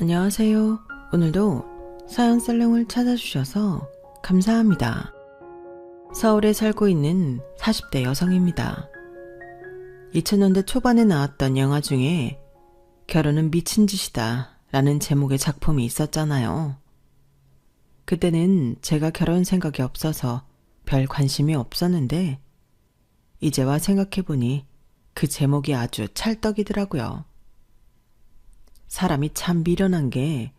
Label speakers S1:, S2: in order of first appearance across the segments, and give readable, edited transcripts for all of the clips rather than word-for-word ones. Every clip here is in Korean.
S1: 안녕하세요. 오늘도 사연 살롱을 찾아주셔서 감사합니다. 서울에 살고 있는 40대 여성입니다. 2000년대 초반에 나왔던 영화 중에 결혼은 미친 짓이다 라는 제목의 작품이 있었잖아요. 그때는 제가 결혼 생각이 없어서 별 관심이 없었는데 이제와 생각해보니 그 제목이 아주 찰떡이더라고요. 사람이 참 미련한 게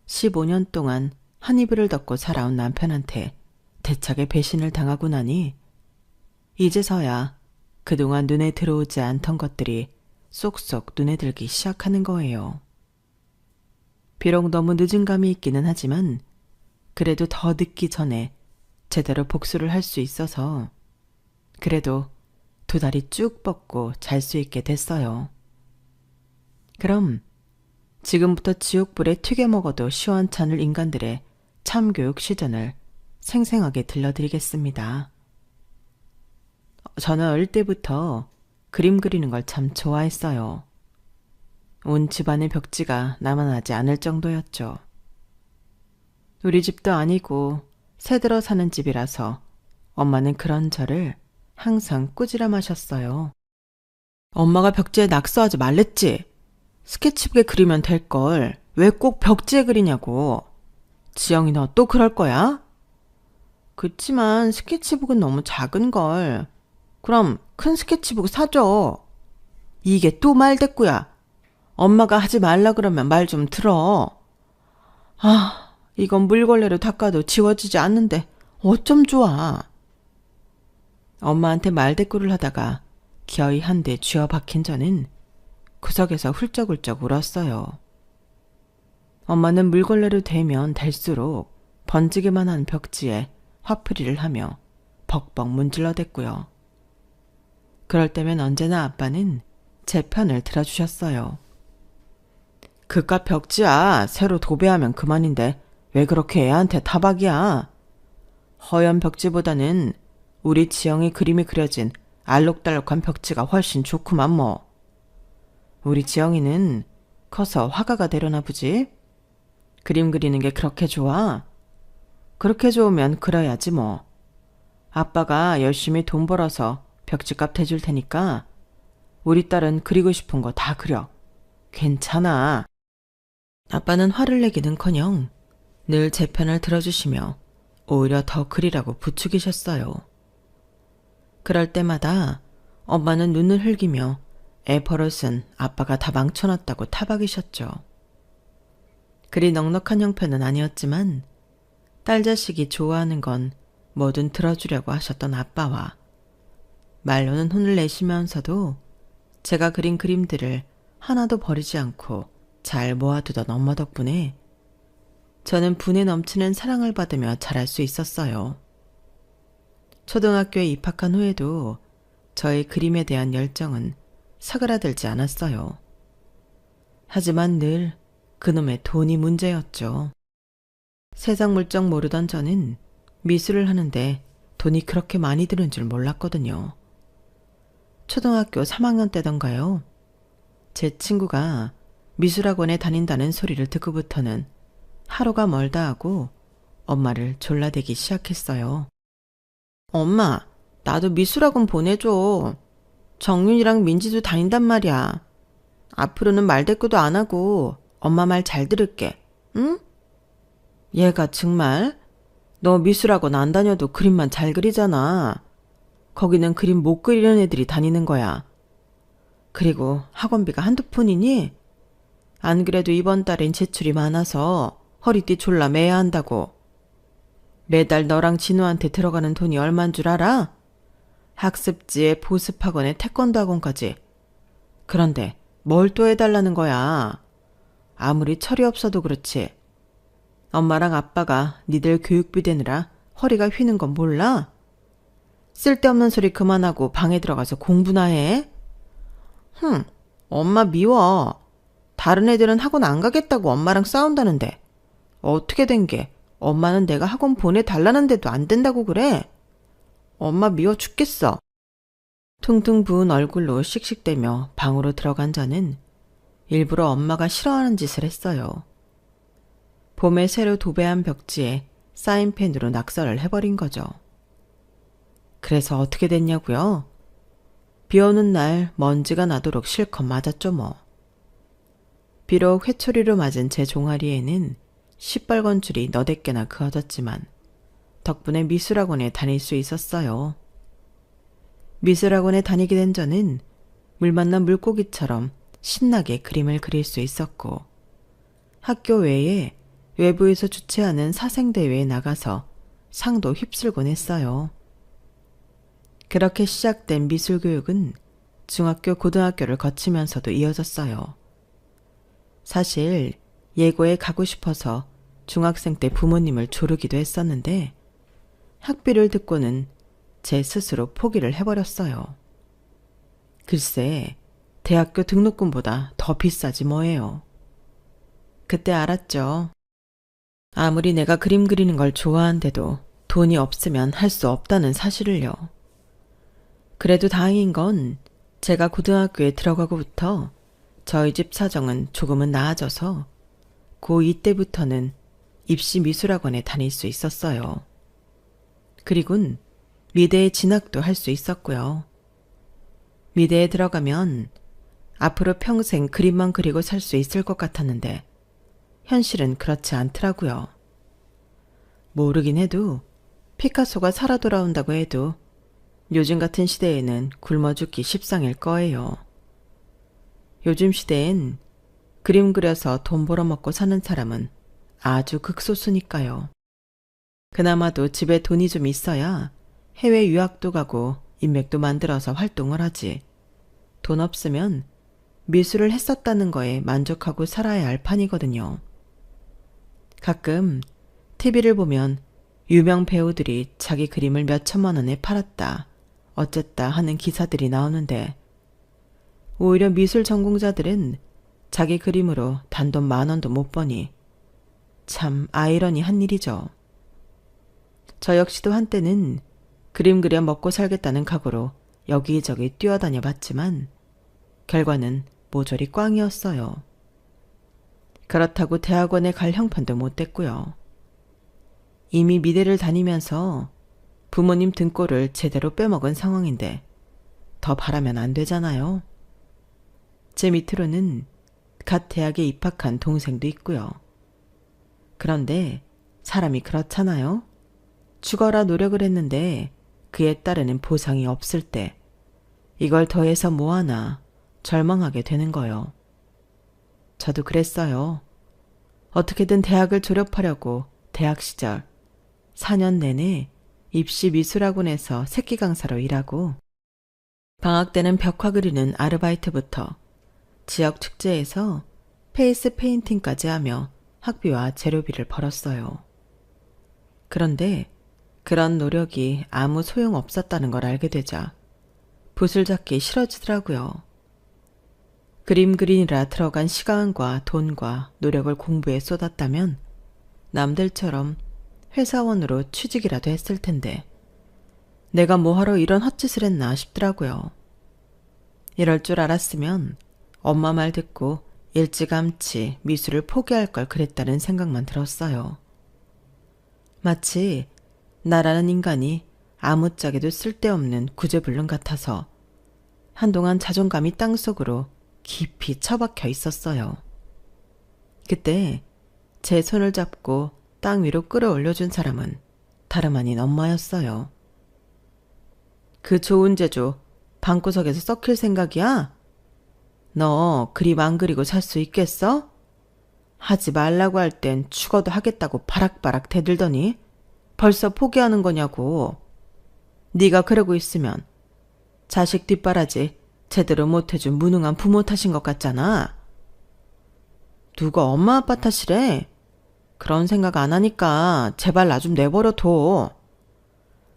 S1: 15년 동안 한 이불을 덮고 살아온 남편한테 대차게 배신을 당하고 나니 이제서야 그동안 눈에 들어오지 않던 것들이 쏙쏙 눈에 들기 시작하는 거예요. 비록 너무 늦은 감이 있기는 하지만 그래도 더 늦기 전에 제대로 복수를 할 수 있어서 그래도 두 다리 쭉 뻗고 잘 수 있게 됐어요. 그럼 지금부터 지옥불에 튀겨 먹어도 시원찮을 인간들의 참교육 시전을 생생하게 들려드리겠습니다. 저는 어릴 때부터 그림 그리는 걸 참 좋아했어요. 온 집안의 벽지가 남아나지 않을 정도였죠. 우리 집도 아니고 새들어 사는 집이라서 엄마는 그런 저를 항상 꾸지람하셨어요. 엄마가 벽지에 낙서하지 말랬지? 스케치북에 그리면 될걸. 왜 꼭 벽지에 그리냐고. 지영이 너 또 그럴 거야? 그치만 스케치북은 너무 작은걸. 그럼 큰 스케치북 사줘. 이게 또 말대꾸야. 엄마가 하지 말라 그러면 말 좀 들어. 아, 이건 물걸레로 닦아도 지워지지 않는데 어쩜 좋아. 엄마한테 말대꾸를 하다가 기어이 한 대 쥐어 박힌 저는 구석에서 훌쩍훌쩍 울었어요. 엄마는 물걸레로 대면 될수록 번지기만 한 벽지에 화풀이를 하며 벅벅 문질러댔고요. 그럴 때면 언제나 아빠는 제 편을 들어주셨어요. 그깟 벽지야 새로 도배하면 그만인데 왜 그렇게 애한테 타박이야. 허연 벽지보다는 우리 지영이 그림이 그려진 알록달록한 벽지가 훨씬 좋구만 뭐. 우리 지영이는 커서 화가가 되려나 보지? 그림 그리는 게 그렇게 좋아? 그렇게 좋으면 그려야지 뭐. 아빠가 열심히 돈 벌어서 벽지값 대줄 테니까 우리 딸은 그리고 싶은 거 다 그려. 괜찮아. 아빠는 화를 내기는커녕 늘 제 편을 들어주시며 오히려 더 그리라고 부추기셨어요. 그럴 때마다 엄마는 눈을 흘기며 애 버릇은 아빠가 다 망쳐놨다고 타박이셨죠. 그리 넉넉한 형편은 아니었지만 딸 자식이 좋아하는 건 뭐든 들어주려고 하셨던 아빠와 말로는 혼을 내시면서도 제가 그린 그림들을 하나도 버리지 않고 잘 모아두던 엄마 덕분에 저는 분에 넘치는 사랑을 받으며 자랄 수 있었어요. 초등학교에 입학한 후에도 저의 그림에 대한 열정은 사그라들지 않았어요. 하지만 늘 그놈의 돈이 문제였죠. 세상 물정 모르던 저는 미술을 하는데 돈이 그렇게 많이 드는 줄 몰랐거든요. 초등학교 3학년 때던가요. 제 친구가 미술학원에 다닌다는 소리를 듣고부터는 하루가 멀다 하고 엄마를 졸라대기 시작했어요. 엄마, 나도 미술학원 보내줘. 정윤이랑 민지도 다닌단 말이야. 앞으로는 말대꾸도 안 하고 엄마 말 잘 들을게. 응? 얘가 정말? 너 미술학원 안 다녀도 그림만 잘 그리잖아. 거기는 그림 못 그리는 애들이 다니는 거야. 그리고 학원비가 한두 푼이니? 안 그래도 이번 달엔 제출이 많아서 허리띠 졸라 매야 한다고. 매달 너랑 진우한테 들어가는 돈이 얼만 줄 알아? 학습지에 보습학원에 태권도 학원까지. 그런데 뭘 또 해달라는 거야. 아무리 철이 없어도 그렇지. 엄마랑 아빠가 니들 교육비 대느라 허리가 휘는 건 몰라? 쓸데없는 소리 그만하고 방에 들어가서 공부나 해. 엄마 미워. 다른 애들은 학원 안 가겠다고 엄마랑 싸운다는데 어떻게 된 게 엄마는 내가 학원 보내달라는데도 안 된다고 그래? 엄마 미워 죽겠어. 퉁퉁 부은 얼굴로 씩씩대며 방으로 들어간 저는 일부러 엄마가 싫어하는 짓을 했어요. 봄에 새로 도배한 벽지에 사인펜으로 낙서를 해버린 거죠. 그래서 어떻게 됐냐고요? 비 오는 날 먼지가 나도록 실컷 맞았죠 뭐. 비록 회초리로 맞은 제 종아리에는 시뻘건 줄이 너댓 개나 그어졌지만 덕분에 미술학원에 다닐 수 있었어요. 미술학원에 다니게 된 저는 물 만난 물고기처럼 신나게 그림을 그릴 수 있었고 학교 외에 외부에서 주최하는 사생대회에 나가서 상도 휩쓸곤 했어요. 그렇게 시작된 미술교육은 중학교, 고등학교를 거치면서도 이어졌어요. 사실 예고에 가고 싶어서 중학생 때 부모님을 조르기도 했었는데 학비를 듣고는 제 스스로 포기를 해버렸어요. 글쎄, 대학교 등록금보다 더 비싸지 뭐예요. 그때 알았죠. 아무리 내가 그림 그리는 걸 좋아한데도 돈이 없으면 할 수 없다는 사실을요. 그래도 다행인 건 제가 고등학교에 들어가고부터 저희 집 사정은 조금은 나아져서 고2 때부터는 입시 미술학원에 다닐 수 있었어요. 그리곤 미대에 진학도 할 수 있었고요. 미대에 들어가면 앞으로 평생 그림만 그리고 살 수 있을 것 같았는데 현실은 그렇지 않더라고요. 모르긴 해도 피카소가 살아 돌아온다고 해도 요즘 같은 시대에는 굶어 죽기 십상일 거예요. 요즘 시대엔 그림 그려서 돈 벌어먹고 사는 사람은 아주 극소수니까요. 그나마도 집에 돈이 좀 있어야 해외 유학도 가고 인맥도 만들어서 활동을 하지. 돈 없으면 미술을 했었다는 거에 만족하고 살아야 할 판이거든요. 가끔 TV를 보면 유명 배우들이 자기 그림을 몇 천만 원에 팔았다, 어쨌다 하는 기사들이 나오는데 오히려 미술 전공자들은 자기 그림으로 단돈 10,000원도 못 버니 참 아이러니한 일이죠. 저 역시도 한때는 그림 그려 먹고 살겠다는 각오로 여기저기 뛰어다녀 봤지만 결과는 모조리 꽝이었어요. 그렇다고 대학원에 갈 형편도 못 됐고요. 이미 미대를 다니면서 부모님 등골을 제대로 빼먹은 상황인데 더 바라면 안 되잖아요. 제 밑으로는 갓 대학에 입학한 동생도 있고요. 그런데 사람이 그렇잖아요. 죽어라 노력을 했는데 그에 따르는 보상이 없을 때 이걸 더해서 뭐하나 절망하게 되는 거요. 저도 그랬어요. 어떻게든 대학을 졸업하려고 대학 시절 4년 내내 입시 미술학원에서 새끼 강사로 일하고 방학 때는 벽화 그리는 아르바이트부터 지역 축제에서 페이스 페인팅까지 하며 학비와 재료비를 벌었어요. 그런데 그런 노력이 아무 소용 없었다는 걸 알게 되자 붓을 잡기 싫어지더라고요. 그림 그리느라 들어간 시간과 돈과 노력을 공부에 쏟았다면 남들처럼 회사원으로 취직이라도 했을 텐데 내가 뭐하러 이런 헛짓을 했나 싶더라고요. 이럴 줄 알았으면 엄마 말 듣고 일찌감치 미술을 포기할 걸 그랬다는 생각만 들었어요. 마치 나라는 인간이 아무짝에도 쓸데없는 구제불능 같아서 한동안 자존감이 땅속으로 깊이 처박혀 있었어요. 그때 제 손을 잡고 땅 위로 끌어올려준 사람은 다름 아닌 엄마였어요. 그 좋은 제조 방구석에서 썩힐 생각이야? 너 그림 안 그리고 살 수 있겠어? 하지 말라고 할 땐 죽어도 하겠다고 바락바락 대들더니 벌써 포기하는 거냐고. 네가 그러고 있으면 자식 뒷바라지 제대로 못해준 무능한 부모 탓인 것 같잖아. 누가 엄마 아빠 탓이래? 그런 생각 안 하니까 제발 나 좀 내버려둬.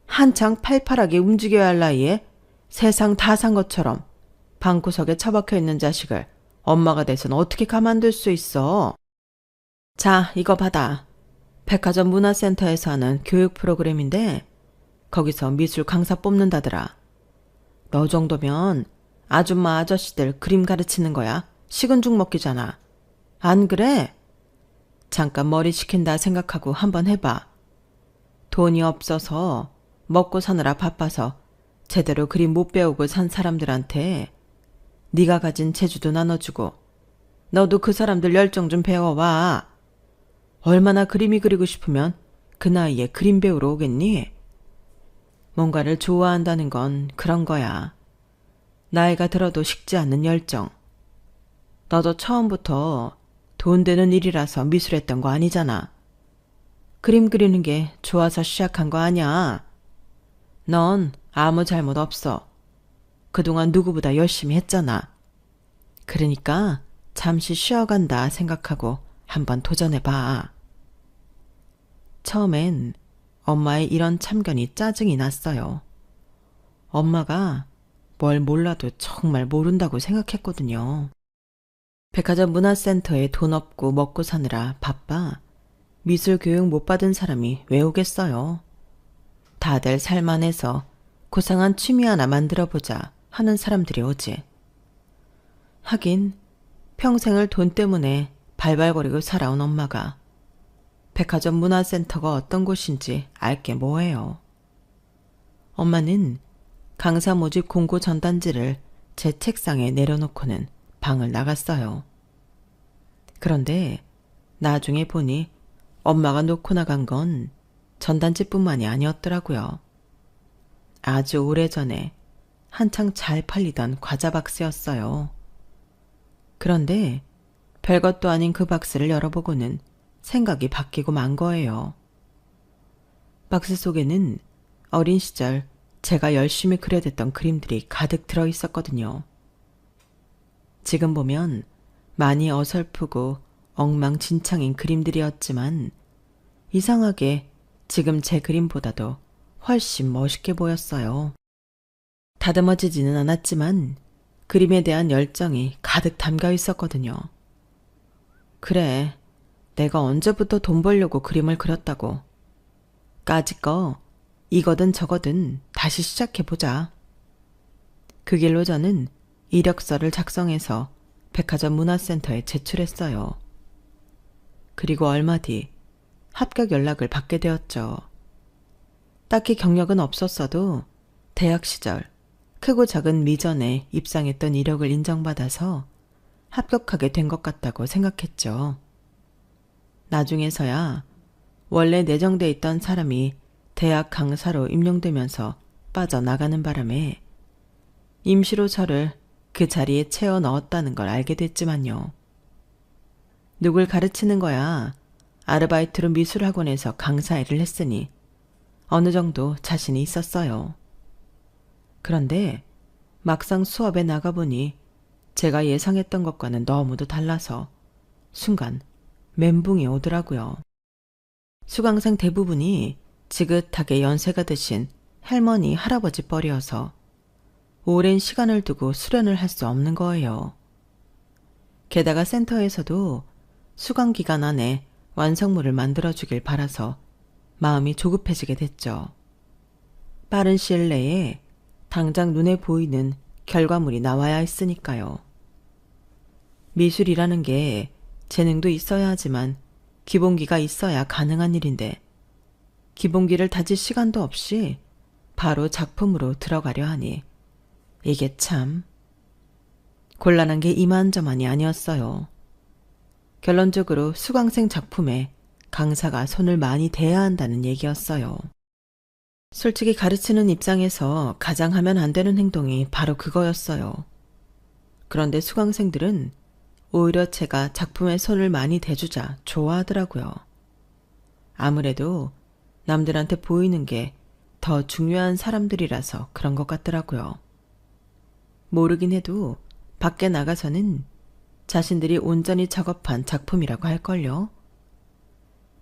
S1: 한창 팔팔하게 움직여야 할 나이에 세상 다 산 것처럼 방구석에 처박혀 있는 자식을 엄마가 돼서는 어떻게 가만둘 수 있어. 자, 이거 받아. 백화점 문화센터에서 하는 교육 프로그램인데 거기서 미술 강사 뽑는다더라. 너 정도면 아줌마 아저씨들 그림 가르치는 거야 식은 죽 먹기잖아. 안 그래? 잠깐 머리 식힌다 생각하고 한번 해봐. 돈이 없어서 먹고 사느라 바빠서 제대로 그림 못 배우고 산 사람들한테 네가 가진 재주도 나눠주고 너도 그 사람들 열정 좀 배워와. 얼마나 그림이 그리고 싶으면 그 나이에 그림 배우러 오겠니? 뭔가를 좋아한다는 건 그런 거야. 나이가 들어도 식지 않는 열정. 너도 처음부터 돈 되는 일이라서 미술했던 거 아니잖아. 그림 그리는 게 좋아서 시작한 거 아니야. 넌 아무 잘못 없어. 그동안 누구보다 열심히 했잖아. 그러니까 잠시 쉬어간다 생각하고 한번 도전해봐. 처음엔 엄마의 이런 참견이 짜증이 났어요. 엄마가 뭘 몰라도 정말 모른다고 생각했거든요. 백화점 문화센터에 돈 없고 먹고 사느라 바빠 미술 교육 못 받은 사람이 왜 오겠어요. 다들 살만해서 고상한 취미 하나 만들어보자 하는 사람들이 오지. 하긴 평생을 돈 때문에 발발거리고 살아온 엄마가 백화점 문화센터가 어떤 곳인지 알게 뭐예요. 엄마는 강사 모집 공고 전단지를 제 책상에 내려놓고는 방을 나갔어요. 그런데 나중에 보니 엄마가 놓고 나간 건 전단지뿐만이 아니었더라고요. 아주 오래전에 한창 잘 팔리던 과자 박스였어요. 그런데 별것도 아닌 그 박스를 열어보고는 생각이 바뀌고 만 거예요. 박스 속에는 어린 시절 제가 열심히 그려댔던 그림들이 가득 들어 있었거든요. 지금 보면 많이 어설프고 엉망진창인 그림들이었지만 이상하게 지금 제 그림보다도 훨씬 멋있게 보였어요. 다듬어지지는 않았지만 그림에 대한 열정이 가득 담겨 있었거든요. 그래, 내가 언제부터 돈 벌려고 그림을 그렸다고. 까짓 거 이거든 저거든 다시 시작해보자. 그 길로 저는 이력서를 작성해서 백화점 문화센터에 제출했어요. 그리고 얼마 뒤 합격 연락을 받게 되었죠. 딱히 경력은 없었어도 대학 시절 크고 작은 미전에 입상했던 이력을 인정받아서 합격하게 된 것 같다고 생각했죠. 나중에서야 원래 내정돼 있던 사람이 대학 강사로 임용되면서 빠져나가는 바람에 임시로 저를 그 자리에 채워 넣었다는 걸 알게 됐지만요. 누굴 가르치는 거야 아르바이트로 미술학원에서 강사 일을 했으니 어느 정도 자신이 있었어요. 그런데 막상 수업에 나가보니 제가 예상했던 것과는 너무도 달라서 순간 멘붕이 오더라고요. 수강생 대부분이 지긋하게 연세가 드신 할머니, 할아버지 뻘이어서 오랜 시간을 두고 수련을 할 수 없는 거예요. 게다가 센터에서도 수강 기간 안에 완성물을 만들어주길 바라서 마음이 조급해지게 됐죠. 빠른 시일 내에 당장 눈에 보이는 결과물이 나와야 했으니까요. 미술이라는 게 재능도 있어야 하지만 기본기가 있어야 가능한 일인데 기본기를 다질 시간도 없이 바로 작품으로 들어가려 하니 이게 참 곤란한 게 이만저만이 아니었어요. 결론적으로 수강생 작품에 강사가 손을 많이 대야 한다는 얘기였어요. 솔직히 가르치는 입장에서 가장 하면 안 되는 행동이 바로 그거였어요. 그런데 수강생들은 오히려 제가 작품에 손을 많이 대주자 좋아하더라고요. 아무래도 남들한테 보이는 게 더 중요한 사람들이라서 그런 것 같더라고요. 모르긴 해도 밖에 나가서는 자신들이 온전히 작업한 작품이라고 할걸요.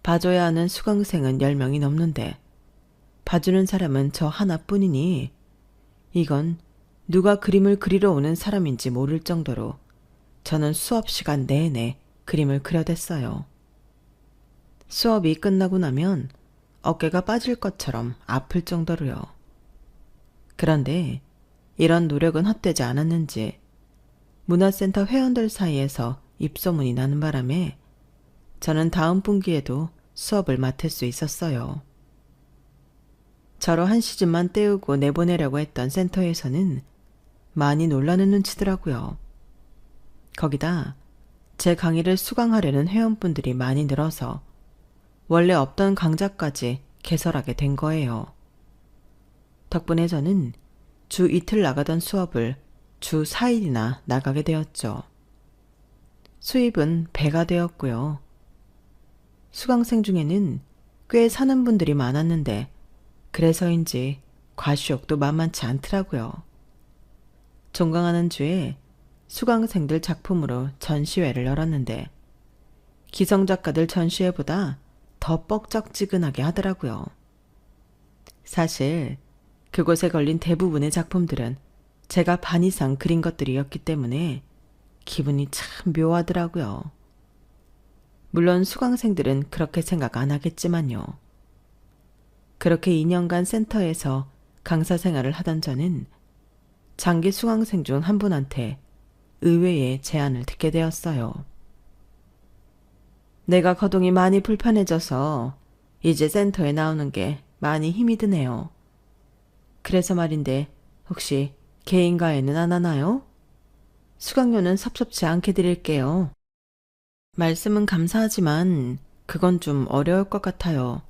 S1: 봐줘야 하는 수강생은 10명이 넘는데 봐주는 사람은 저 하나뿐이니 이건 누가 그림을 그리러 오는 사람인지 모를 정도로 저는 수업 시간 내내 그림을 그려댔어요. 수업이 끝나고 나면 어깨가 빠질 것처럼 아플 정도로요. 그런데 이런 노력은 헛되지 않았는지 문화센터 회원들 사이에서 입소문이 나는 바람에 저는 다음 분기에도 수업을 맡을 수 있었어요. 저로 한 시즌만 때우고 내보내려고 했던 센터에서는 많이 놀라는 눈치더라고요. 거기다 제 강의를 수강하려는 회원분들이 많이 늘어서 원래 없던 강좌까지 개설하게 된 거예요. 덕분에 저는 주 이틀 나가던 수업을 주 4일이나 나가게 되었죠. 수입은 배가 되었고요. 수강생 중에는 꽤 사는 분들이 많았는데 그래서인지 과시욕도 만만치 않더라고요. 종강하는 주에 수강생들 작품으로 전시회를 열었는데 기성작가들 전시회보다 더 뻑적지근하게 하더라고요. 사실 그곳에 걸린 대부분의 작품들은 제가 반 이상 그린 것들이었기 때문에 기분이 참 묘하더라고요. 물론 수강생들은 그렇게 생각 안 하겠지만요. 그렇게 2년간 센터에서 강사 생활을 하던 저는 장기 수강생 중 한 분한테 의외의 제안을 듣게 되었어요. 내가 거동이 많이 불편해져서 이제 센터에 나오는 게 많이 힘이 드네요. 그래서 말인데 혹시 개인과외는 안 하나요? 수강료는 섭섭치 않게 드릴게요. 말씀은 감사하지만 그건 좀 어려울 것 같아요.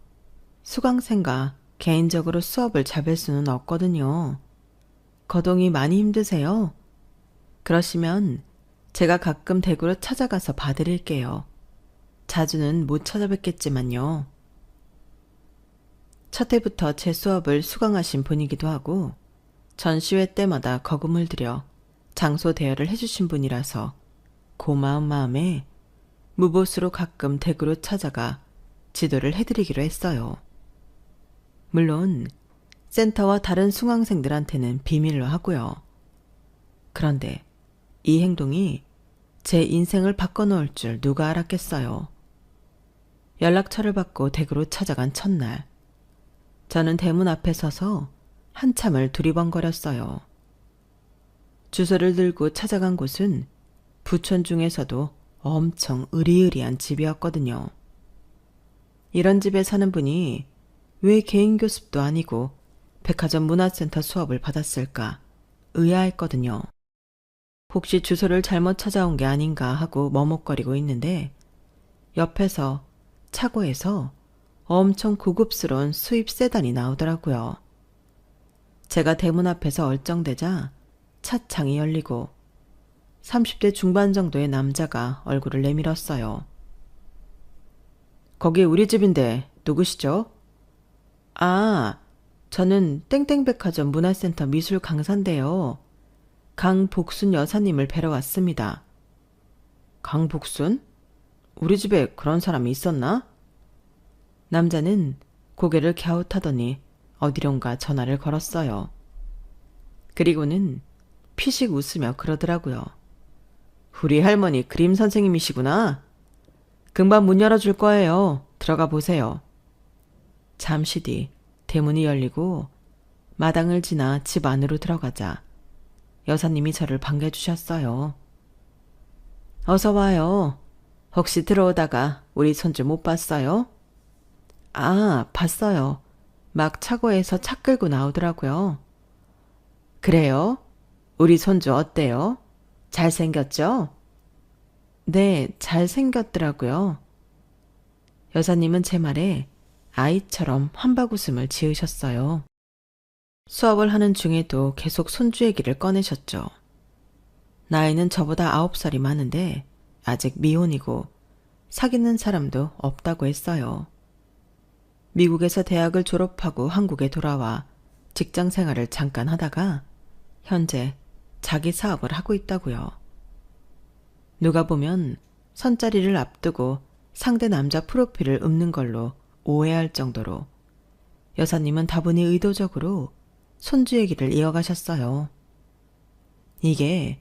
S1: 수강생과 개인적으로 수업을 잡을 수는 없거든요. 거동이 많이 힘드세요? 그러시면 제가 가끔 대구로 찾아가서 봐드릴게요. 자주는 못 찾아뵙겠지만요. 첫 해부터 제 수업을 수강하신 분이기도 하고 전시회 때마다 거금을 들여 장소 대여를 해주신 분이라서 고마운 마음에 무보수로 가끔 대구로 찾아가 지도를 해드리기로 했어요. 물론 센터와 다른 수강생들한테는 비밀로 하고요. 그런데 이 행동이 제 인생을 바꿔놓을 줄 누가 알았겠어요. 연락처를 받고 대구로 찾아간 첫날, 저는 대문 앞에 서서 한참을 두리번거렸어요. 주소를 들고 찾아간 곳은 부촌 중에서도 엄청 으리으리한 집이었거든요. 이런 집에 사는 분이 왜 개인 교습도 아니고 백화점 문화센터 수업을 받았을까 의아했거든요. 혹시 주소를 잘못 찾아온 게 아닌가 하고 머뭇거리고 있는데 옆에서 차고에서 엄청 고급스러운 수입 세단이 나오더라고요. 제가 대문 앞에서 얼쩡대자 차창이 열리고 30대 중반 정도의 남자가 얼굴을 내밀었어요. 거기 우리 집인데 누구시죠? 아, 저는 땡땡백화점 문화센터 미술 강사인데요. 강복순 여사님을 뵈러 왔습니다. 강복순? 우리 집에 그런 사람이 있었나? 남자는 고개를 갸웃하더니 어디론가 전화를 걸었어요. 그리고는 피식 웃으며 그러더라고요. 우리 할머니 그림 선생님이시구나. 금방 문 열어줄 거예요. 들어가 보세요. 잠시 뒤 대문이 열리고 마당을 지나 집 안으로 들어가자 여사님이 저를 반겨주셨어요. 어서 와요. 혹시 들어오다가 우리 손주 못 봤어요? 아, 봤어요. 막 차고에서 차 끌고 나오더라고요. 그래요? 우리 손주 어때요? 잘생겼죠? 네, 잘생겼더라고요. 여사님은 제 말에 아이처럼 한박웃음을 지으셨어요. 수업을 하는 중에도 계속 손주 얘기를 꺼내셨죠. 나이는 저보다 9살이 많은데 아직 미혼이고 사귀는 사람도 없다고 했어요. 미국에서 대학을 졸업하고 한국에 돌아와 직장 생활을 잠깐 하다가 현재 자기 사업을 하고 있다고요. 누가 보면 선자리를 앞두고 상대 남자 프로필을 읊는 걸로 오해할 정도로 여사님은 다분히 의도적으로 손주 얘기를 이어가셨어요. 이게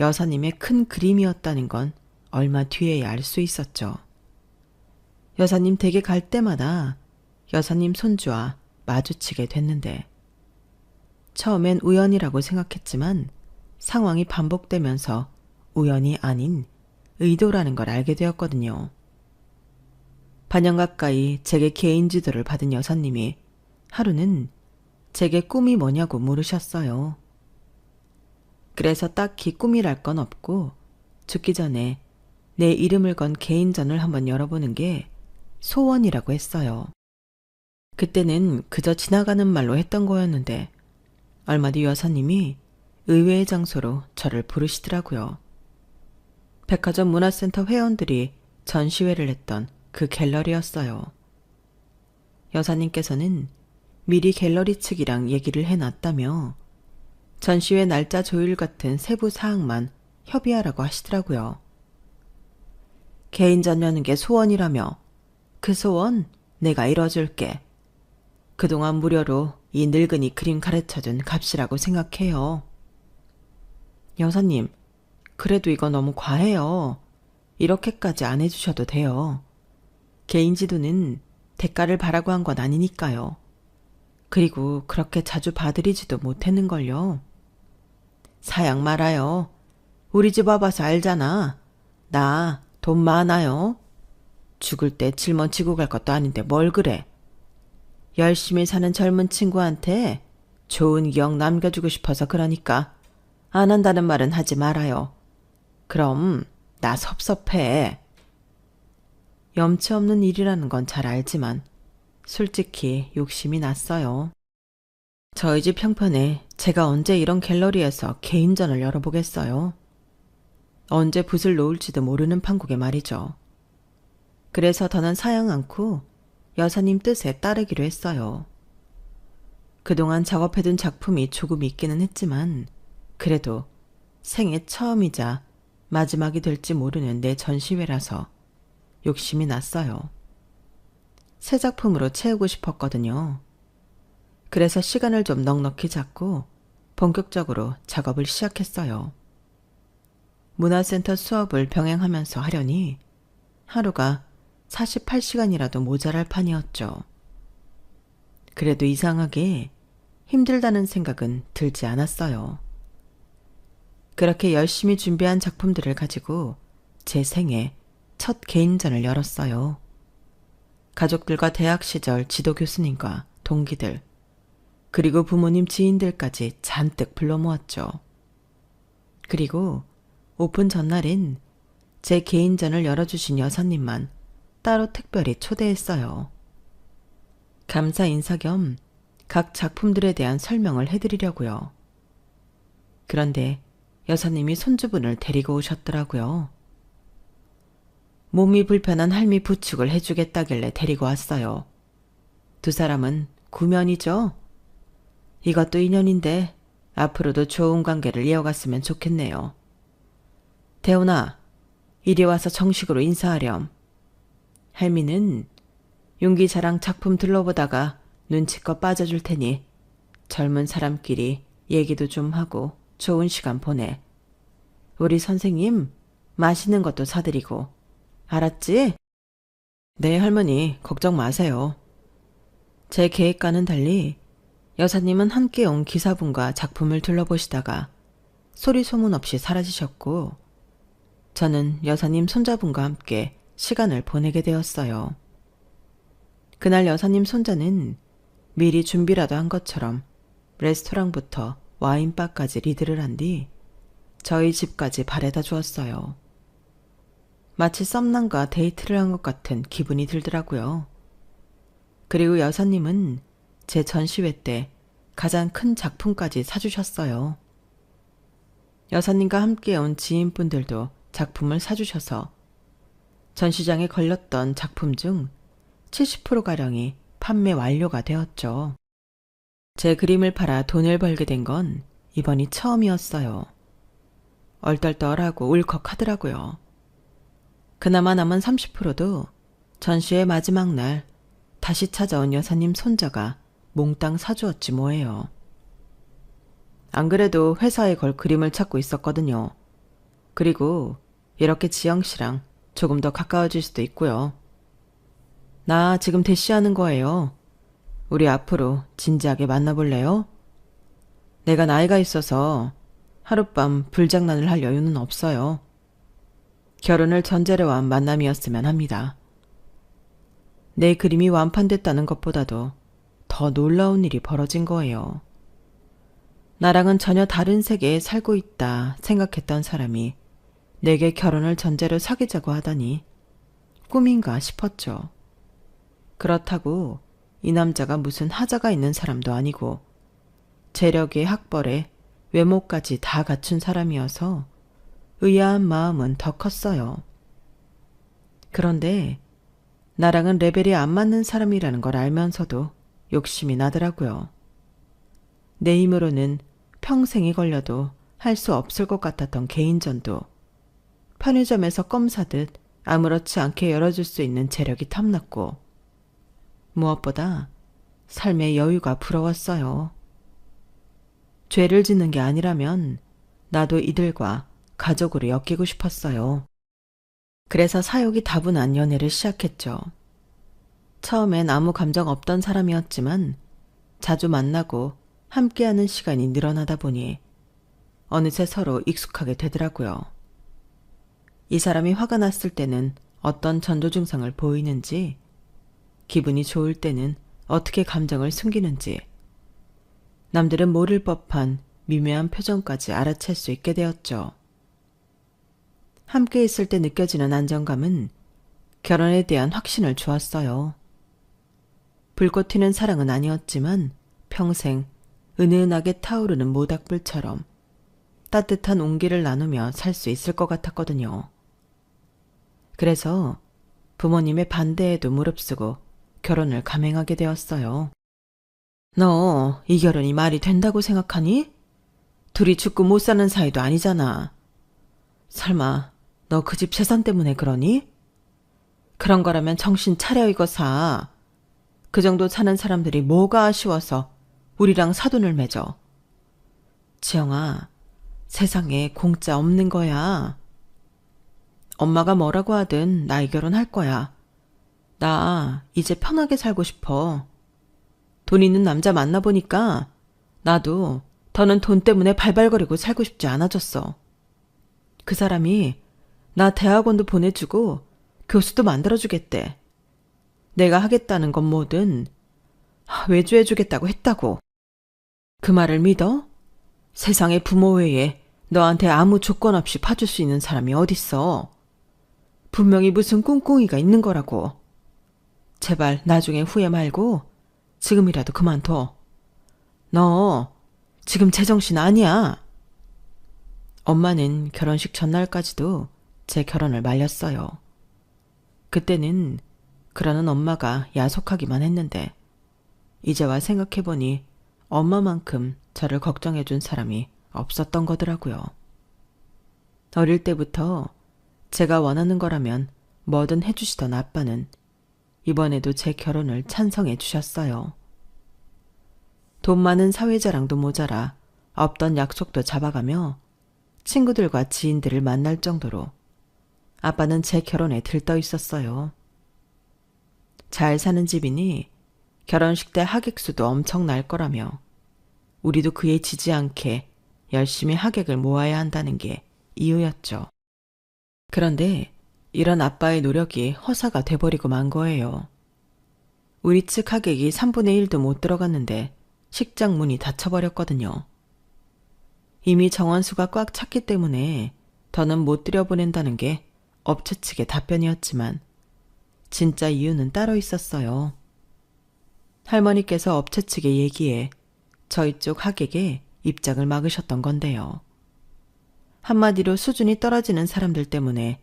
S1: 여사님의 큰 그림이었다는 건 얼마 뒤에야 알 수 있었죠. 여사님 댁에 갈 때마다 여사님 손주와 마주치게 됐는데 처음엔 우연이라고 생각했지만 상황이 반복되면서 우연이 아닌 의도라는 걸 알게 되었거든요. 반년 가까이 제게 개인 지도를 받은 여사님이 하루는 제게 꿈이 뭐냐고 물으셨어요. 그래서 딱히 꿈이랄 건 없고 죽기 전에 내 이름을 건 개인전을 한번 열어보는 게 소원이라고 했어요. 그때는 그저 지나가는 말로 했던 거였는데 얼마 뒤 여사님이 의외의 장소로 저를 부르시더라고요. 백화점 문화센터 회원들이 전시회를 했던 그 갤러리였어요. 여사님께서는 미리 갤러리 측이랑 얘기를 해놨다며 전시회 날짜 조율 같은 세부 사항만 협의하라고 하시더라고요. 개인전 여는 게 소원이라며 그 소원 내가 이뤄줄게. 그동안 무료로 이 늙은이 그림 가르쳐준 값이라고 생각해요. 여사님, 그래도 이거 너무 과해요. 이렇게까지 안 해주셔도 돼요. 개인 지도는 대가를 바라고 한 건 아니니까요. 그리고 그렇게 자주 봐드리지도 못했는걸요. 사양 말아요. 우리 집 와봐서 알잖아. 나 돈 많아요. 죽을 때 짊어지고 갈 것도 아닌데 뭘 그래. 열심히 사는 젊은 친구한테 좋은 기억 남겨주고 싶어서 그러니까 안 한다는 말은 하지 말아요. 그럼 나 섭섭해. 염치 없는 일이라는 건 잘 알지만 솔직히 욕심이 났어요. 저희 집 형편에 제가 언제 이런 갤러리에서 개인전을 열어보겠어요. 언제 붓을 놓을지도 모르는 판국에 말이죠. 그래서 더는 사양 않고 여사님 뜻에 따르기로 했어요. 그동안 작업해둔 작품이 조금 있기는 했지만 그래도 생애 처음이자 마지막이 될지 모르는 내 전시회라서 욕심이 났어요. 새 작품으로 채우고 싶었거든요. 그래서 시간을 좀 넉넉히 잡고 본격적으로 작업을 시작했어요. 문화센터 수업을 병행하면서 하려니 하루가 48시간이라도 모자랄 판이었죠. 그래도 이상하게 힘들다는 생각은 들지 않았어요. 그렇게 열심히 준비한 작품들을 가지고 제 생애 첫 개인전을 열었어요. 가족들과 대학 시절 지도 교수님과 동기들, 그리고 부모님 지인들까지 잔뜩 불러 모았죠. 그리고 오픈 전날엔 제 개인전을 열어주신 여사님만 따로 특별히 초대했어요. 감사 인사 겸 각 작품들에 대한 설명을 해드리려고요. 그런데 여사님이 손주분을 데리고 오셨더라고요. 몸이 불편한 할미 부축을 해주겠다길래 데리고 왔어요. 두 사람은 구면이죠? 이것도 인연인데 앞으로도 좋은 관계를 이어갔으면 좋겠네요. 대훈아, 이리 와서 정식으로 인사하렴. 할미는 윤기자랑 작품 둘러보다가 눈치껏 빠져줄 테니 젊은 사람끼리 얘기도 좀 하고 좋은 시간 보내. 우리 선생님 맛있는 것도 사드리고. 알았지? 네, 할머니 걱정 마세요. 제 계획과는 달리 여사님은 함께 온 기사분과 작품을 둘러보시다가 소리 소문 없이 사라지셨고 저는 여사님 손자분과 함께 시간을 보내게 되었어요. 그날 여사님 손자는 미리 준비라도 한 것처럼 레스토랑부터 와인바까지 리드를 한 뒤 저희 집까지 바래다 주었어요. 마치 썸남과 데이트를 한 것 같은 기분이 들더라고요. 그리고 여사님은 제 전시회 때 가장 큰 작품까지 사주셨어요. 여사님과 함께 온 지인분들도 작품을 사주셔서 전시장에 걸렸던 작품 중 70%가량이 판매 완료가 되었죠. 제 그림을 팔아 돈을 벌게 된 건 이번이 처음이었어요. 얼떨떨하고 울컥하더라고요. 그나마 남은 30%도 전시회 마지막 날 다시 찾아온 여사님 손자가 몽땅 사주었지 뭐예요. 안 그래도 회사에 걸 그림을 찾고 있었거든요. 그리고 이렇게 지영씨랑 조금 더 가까워질 수도 있고요. 나 지금 대시하는 거예요. 우리 앞으로 진지하게 만나볼래요? 내가 나이가 있어서 하룻밤 불장난을 할 여유는 없어요. 결혼을 전제로 한 만남이었으면 합니다. 내 그림이 완판됐다는 것보다도 더 놀라운 일이 벌어진 거예요. 나랑은 전혀 다른 세계에 살고 있다 생각했던 사람이 내게 결혼을 전제로 사귀자고 하다니 꿈인가 싶었죠. 그렇다고 이 남자가 무슨 하자가 있는 사람도 아니고 재력에 학벌에 외모까지 다 갖춘 사람이어서 의아한 마음은 더 컸어요. 그런데 나랑은 레벨이 안 맞는 사람이라는 걸 알면서도 욕심이 나더라고요. 내 힘으로는 평생이 걸려도 할 수 없을 것 같았던 개인전도 편의점에서 껌 사듯 아무렇지 않게 열어줄 수 있는 재력이 탐났고 무엇보다 삶의 여유가 부러웠어요. 죄를 짓는 게 아니라면 나도 이들과 가족으로 엮이고 싶었어요. 그래서 사욕이 다분한 연애를 시작했죠. 처음엔 아무 감정 없던 사람이었지만 자주 만나고 함께하는 시간이 늘어나다 보니 어느새 서로 익숙하게 되더라고요. 이 사람이 화가 났을 때는 어떤 전조 증상을 보이는지, 기분이 좋을 때는 어떻게 감정을 숨기는지, 남들은 모를 법한 미묘한 표정까지 알아챌 수 있게 되었죠. 함께 있을 때 느껴지는 안정감은 결혼에 대한 확신을 주었어요. 불꽃 튀는 사랑은 아니었지만 평생 은은하게 타오르는 모닥불처럼 따뜻한 온기를 나누며 살 수 있을 것 같았거든요. 그래서 부모님의 반대에도 무릅쓰고 결혼을 감행하게 되었어요. 너 이 결혼이 말이 된다고 생각하니? 둘이 죽고 못 사는 사이도 아니잖아. 설마 너 그 집 재산 때문에 그러니? 그런 거라면 정신 차려 이거사. 그 정도 사는 사람들이 뭐가 아쉬워서 우리랑 사돈을 맺어. 지영아, 세상에 공짜 없는 거야. 엄마가 뭐라고 하든 나 이 결혼할 거야. 나 이제 편하게 살고 싶어. 돈 있는 남자 만나보니까 나도 더는 돈 때문에 발발거리고 살고 싶지 않아졌어. 그 사람이 나 대학원도 보내주고 교수도 만들어주겠대. 내가 하겠다는 건 뭐든 외주해주겠다고 했다고. 그 말을 믿어? 세상에 부모 외에 너한테 아무 조건 없이 봐줄 수 있는 사람이 어딨어. 분명히 무슨 꿍꿍이가 있는 거라고. 제발 나중에 후회 말고 지금이라도 그만둬. 너 지금 제정신 아니야. 엄마는 결혼식 전날까지도 제 결혼을 말렸어요. 그때는 그러는 엄마가 야속하기만 했는데 이제와 생각해보니 엄마만큼 저를 걱정해준 사람이 없었던 거더라고요. 어릴 때부터 제가 원하는 거라면 뭐든 해주시던 아빠는 이번에도 제 결혼을 찬성해 주셨어요. 돈 많은 사회자랑도 모자라 없던 약속도 잡아가며 친구들과 지인들을 만날 정도로 아빠는 제 결혼에 들떠 있었어요. 잘 사는 집이니 결혼식 때 하객 수도 엄청 날 거라며 우리도 그에 지지 않게 열심히 하객을 모아야 한다는 게 이유였죠. 그런데 이런 아빠의 노력이 허사가 돼버리고 만 거예요. 우리 측 하객이 3분의 1도 못 들어갔는데 식장 문이 닫혀버렸거든요. 이미 정원수가 꽉 찼기 때문에 더는 못 들여보낸다는 게 업체 측의 답변이었지만 진짜 이유는 따로 있었어요. 할머니께서 업체 측의 얘기에 저희 쪽 하객에 입장을 막으셨던 건데요. 한마디로 수준이 떨어지는 사람들 때문에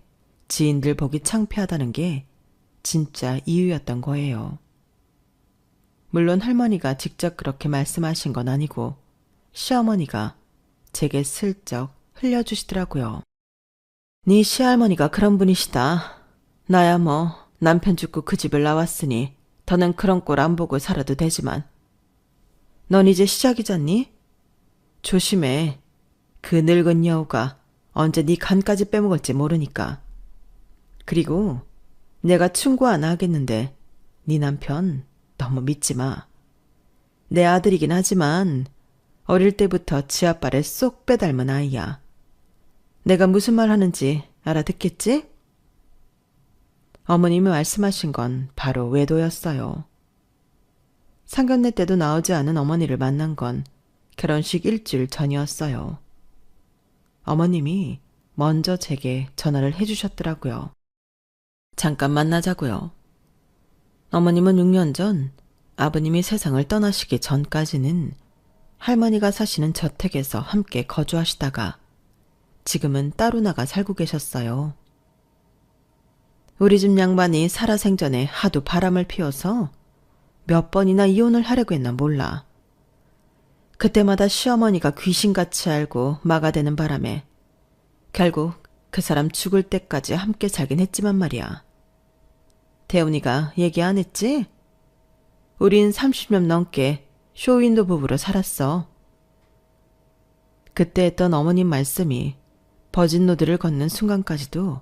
S1: 지인들 보기 창피하다는 게 진짜 이유였던 거예요. 물론 할머니가 직접 그렇게 말씀하신 건 아니고 시어머니가 제게 슬쩍 흘려주시더라고요. 네 시할머니가 그런 분이시다. 나야 뭐 남편 죽고 그 집을 나왔으니 더는 그런 꼴 안 보고 살아도 되지만 넌 이제 시작이잖니? 조심해. 그 늙은 여우가 언제 네 간까지 빼먹을지 모르니까. 그리고 내가 충고 하나 하겠는데 네 남편 너무 믿지 마. 내 아들이긴 하지만 어릴 때부터 지 아빠를 쏙 빼닮은 아이야. 내가 무슨 말 하는지 알아듣겠지? 어머님이 말씀하신 건 바로 외도였어요. 상견례 때도 나오지 않은 어머니를 만난 건 결혼식 일주일 전이었어요. 어머님이 먼저 제게 전화를 해주셨더라고요. 잠깐 만나자고요. 어머님은 6년 전 아버님이 세상을 떠나시기 전까지는 할머니가 사시는 저택에서 함께 거주하시다가 지금은 따로 나가 살고 계셨어요. 우리 집 양반이 살아생전에 하도 바람을 피워서 몇 번이나 이혼을 하려고 했나 몰라. 그때마다 시어머니가 귀신같이 알고 막아대는 바람에 결국 그 사람 죽을 때까지 함께 살긴 했지만 말이야. 대훈이가 얘기 안 했지? 우린 30년 넘게 쇼윈도 부부로 살았어. 그때 했던 어머님 말씀이 버진로드를 걷는 순간까지도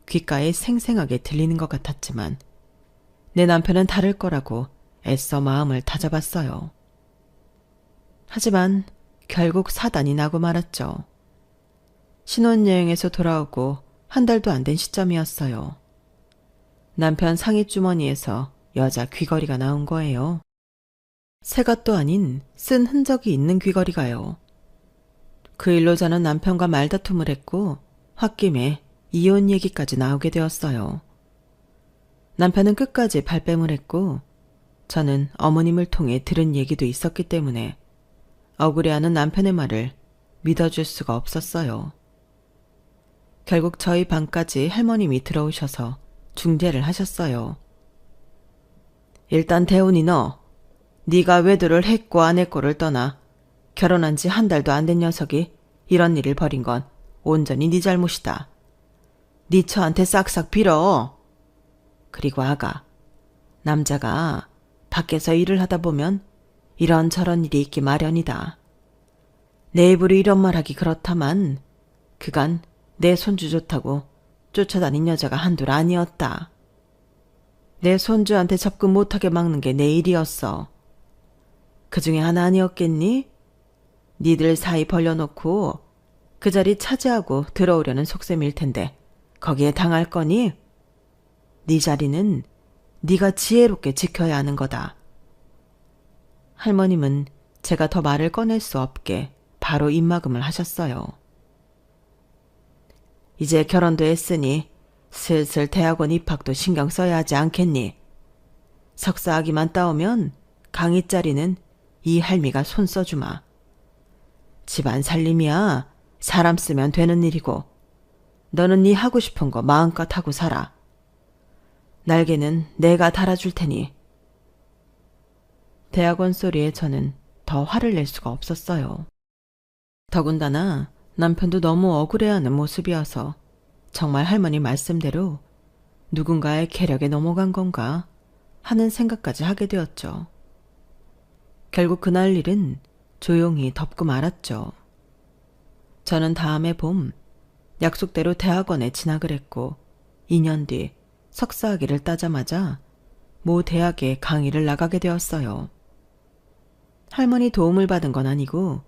S1: 귓가에 생생하게 들리는 것 같았지만 내 남편은 다를 거라고 애써 마음을 다잡았어요. 하지만 결국 사단이 나고 말았죠. 신혼여행에서 돌아오고 한 달도 안 된 시점이었어요. 남편 상의 주머니에서 여자 귀걸이가 나온 거예요. 새 것도 아닌 쓴 흔적이 있는 귀걸이가요. 그 일로 저는 남편과 말다툼을 했고 홧김에 이혼 얘기까지 나오게 되었어요. 남편은 끝까지 발뺌을 했고 저는 어머님을 통해 들은 얘기도 있었기 때문에 억울해하는 남편의 말을 믿어줄 수가 없었어요. 결국 저희 방까지 할머님이 들어오셔서 중재를 하셨어요. 일단 대훈이 너, 네가 외도를 했고 안 했고를 떠나 결혼한 지 한 달도 안 된 녀석이 이런 일을 벌인 건 온전히 네 잘못이다. 네 처한테 싹싹 빌어. 그리고 아가, 남자가 밖에서 일을 하다 보면 이런저런 일이 있기 마련이다. 내 입으로 이런 말하기 그렇다만 그간 내 손주 좋다고 쫓아다닌 여자가 한둘 아니었다. 내 손주한테 접근 못하게 막는 게 내 일이었어. 그 중에 하나 아니었겠니? 니들 사이 벌려놓고 그 자리 차지하고 들어오려는 속셈일 텐데 거기에 당할 거니? 네 자리는 네가 지혜롭게 지켜야 하는 거다. 할머님은 제가 더 말을 꺼낼 수 없게 바로 입막음을 하셨어요. 이제 결혼도 했으니 슬슬 대학원 입학도 신경 써야 하지 않겠니? 석사학위만 따오면 강의 자리는 이 할미가 손 써주마. 집안 살림이야 사람 쓰면 되는 일이고 너는 네 하고 싶은 거 마음껏 하고 살아. 날개는 내가 달아줄 테니. 대학원 소리에 저는 더 화를 낼 수가 없었어요. 더군다나 남편도 너무 억울해하는 모습이어서 정말 할머니 말씀대로 누군가의 계략에 넘어간 건가 하는 생각까지 하게 되었죠. 결국 그날 일은 조용히 덮고 말았죠. 저는 다음해 봄 약속대로 대학원에 진학을 했고 2년 뒤 석사학위를 따자마자 모 대학에 강의를 나가게 되었어요. 할머니 도움을 받은 건 아니고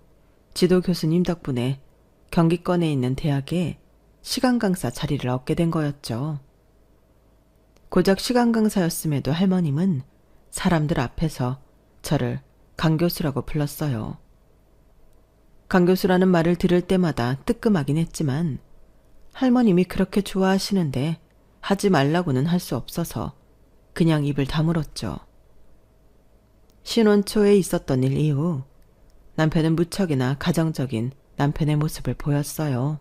S1: 지도 교수님 덕분에 경기권에 있는 대학에 시간 강사 자리를 얻게 된 거였죠. 고작 시간 강사였음에도 할머님은 사람들 앞에서 저를 강 교수라고 불렀어요. 강 교수라는 말을 들을 때마다 뜨끔하긴 했지만 할머님이 그렇게 좋아하시는데 하지 말라고는 할 수 없어서 그냥 입을 다물었죠. 신혼 초에 있었던 일 이후 남편은 무척이나 가정적인 남편의 모습을 보였어요.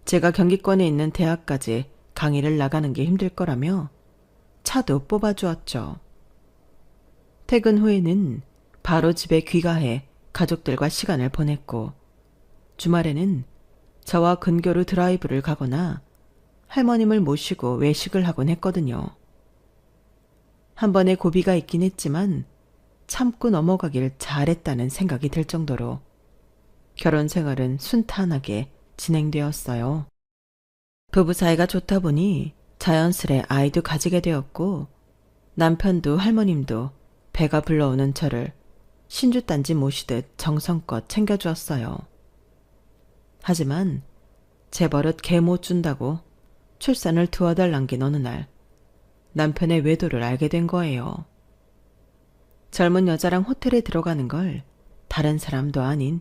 S1: 제가 경기권에 있는 대학까지 강의를 나가는 게 힘들 거라며 차도 뽑아주었죠. 퇴근 후에는 바로 집에 귀가해 가족들과 시간을 보냈고 주말에는 저와 근교로 드라이브를 가거나 할머님을 모시고 외식을 하곤 했거든요. 한 번의 고비가 있긴 했지만 참고 넘어가길 잘했다는 생각이 들 정도로 결혼 생활은 순탄하게 진행되었어요. 부부 사이가 좋다 보니 자연스레 아이도 가지게 되었고 남편도 할머님도 배가 불러오는 저를 신주단지 모시듯 정성껏 챙겨주었어요. 하지만 제 버릇 개 못 준다고 출산을 두어달 남긴 어느 날 남편의 외도를 알게 된 거예요. 젊은 여자랑 호텔에 들어가는 걸 다른 사람도 아닌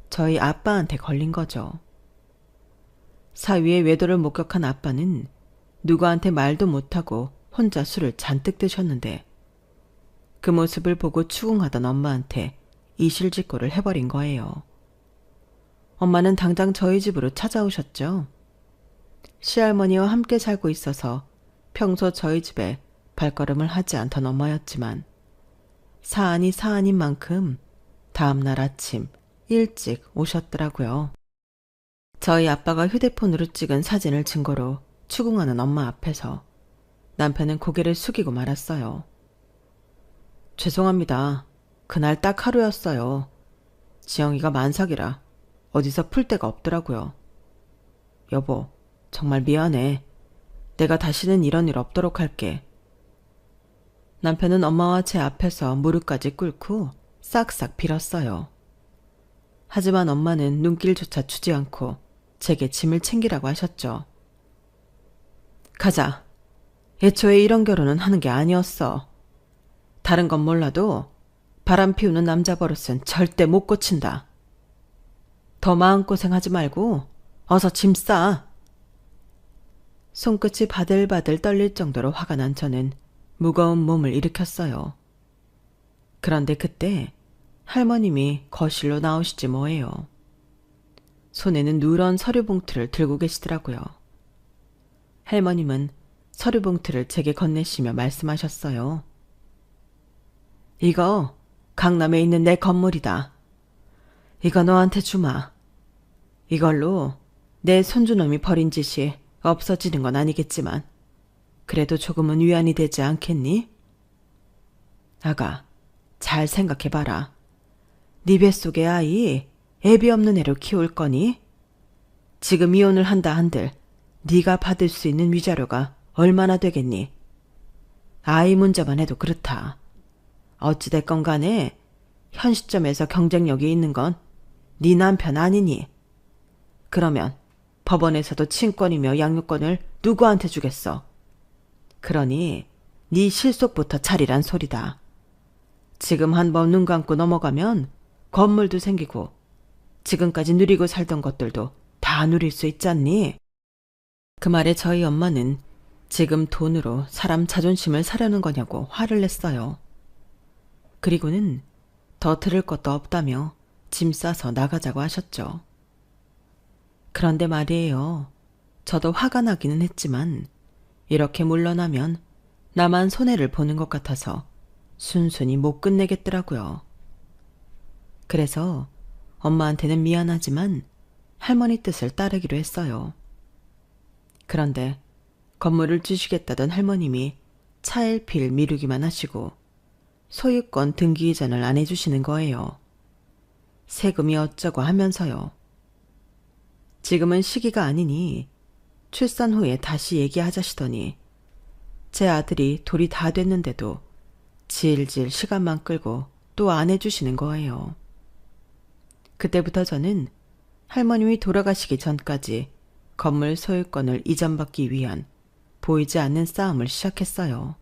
S1: 저희 아빠한테 걸린 거죠. 사위의 외도를 목격한 아빠는 누구한테 말도 못하고 혼자 술을 잔뜩 드셨는데 그 모습을 보고 추궁하던 엄마한테 이실직고를 해버린 거예요. 엄마는 당장 저희 집으로 찾아오셨죠. 시할머니와 함께 살고 있어서 평소 저희 집에 발걸음을 하지 않던 엄마였지만 사안이 사안인 만큼 다음날 아침 일찍 오셨더라고요. 저희 아빠가 휴대폰으로 찍은 사진을 증거로 추궁하는 엄마 앞에서 남편은 고개를 숙이고 말았어요. 죄송합니다. 그날 딱 하루였어요. 지영이가 만삭이라 어디서 풀 데가 없더라고요. 여보, 정말 미안해. 내가 다시는 이런 일 없도록 할게. 남편은 엄마와 제 앞에서 무릎까지 꿇고 싹싹 빌었어요. 하지만 엄마는 눈길조차 주지 않고 제게 짐을 챙기라고 하셨죠. 가자. 애초에 이런 결혼은 하는 게 아니었어. 다른 건 몰라도 바람 피우는 남자 버릇은 절대 못 고친다. 더 마음고생하지 말고 어서 짐 싸. 손끝이 바들바들 떨릴 정도로 화가 난 저는 무거운 몸을 일으켰어요. 그런데 그때 할머님이 거실로 나오시지 뭐예요. 손에는 누런 서류 봉투를 들고 계시더라고요. 할머님은 서류 봉투를 제게 건네시며 말씀하셨어요. 이거 강남에 있는 내 건물이다. 이거 너한테 주마. 이걸로 내 손주놈이 벌인 짓이 없어지는 건 아니겠지만 그래도 조금은 위안이 되지 않겠니? 아가, 잘 생각해봐라. 네 뱃속의 아이 애비 없는 애로 키울 거니? 지금 이혼을 한다 한들 네가 받을 수 있는 위자료가 얼마나 되겠니? 아이 문제만 해도 그렇다. 어찌됐건 간에 현 시점에서 경쟁력이 있는 건 네 남편 아니니? 그러면 법원에서도 친권이며 양육권을 누구한테 주겠어? 그러니 네 실속부터 차리란 소리다. 지금 한번 눈 감고 넘어가면 건물도 생기고 지금까지 누리고 살던 것들도 다 누릴 수 있잖니? 그 말에 저희 엄마는 지금 돈으로 사람 자존심을 사려는 거냐고 화를 냈어요. 그리고는 더 들을 것도 없다며 짐 싸서 나가자고 하셨죠. 그런데 말이에요. 저도 화가 나기는 했지만 이렇게 물러나면 나만 손해를 보는 것 같아서 순순히 못 끝내겠더라고요. 그래서 엄마한테는 미안하지만 할머니 뜻을 따르기로 했어요. 그런데 건물을 주시겠다던 할머님이 차일피일 미루기만 하시고 소유권 등기 이전을 안 해주시는 거예요. 세금이 어쩌고 하면서요. 지금은 시기가 아니니 출산 후에 다시 얘기하자시더니 제 아들이 돌이 다 됐는데도 질질 시간만 끌고 또 안 해주시는 거예요. 그때부터 저는 할머님이 돌아가시기 전까지 건물 소유권을 이전받기 위한 보이지 않는 싸움을 시작했어요.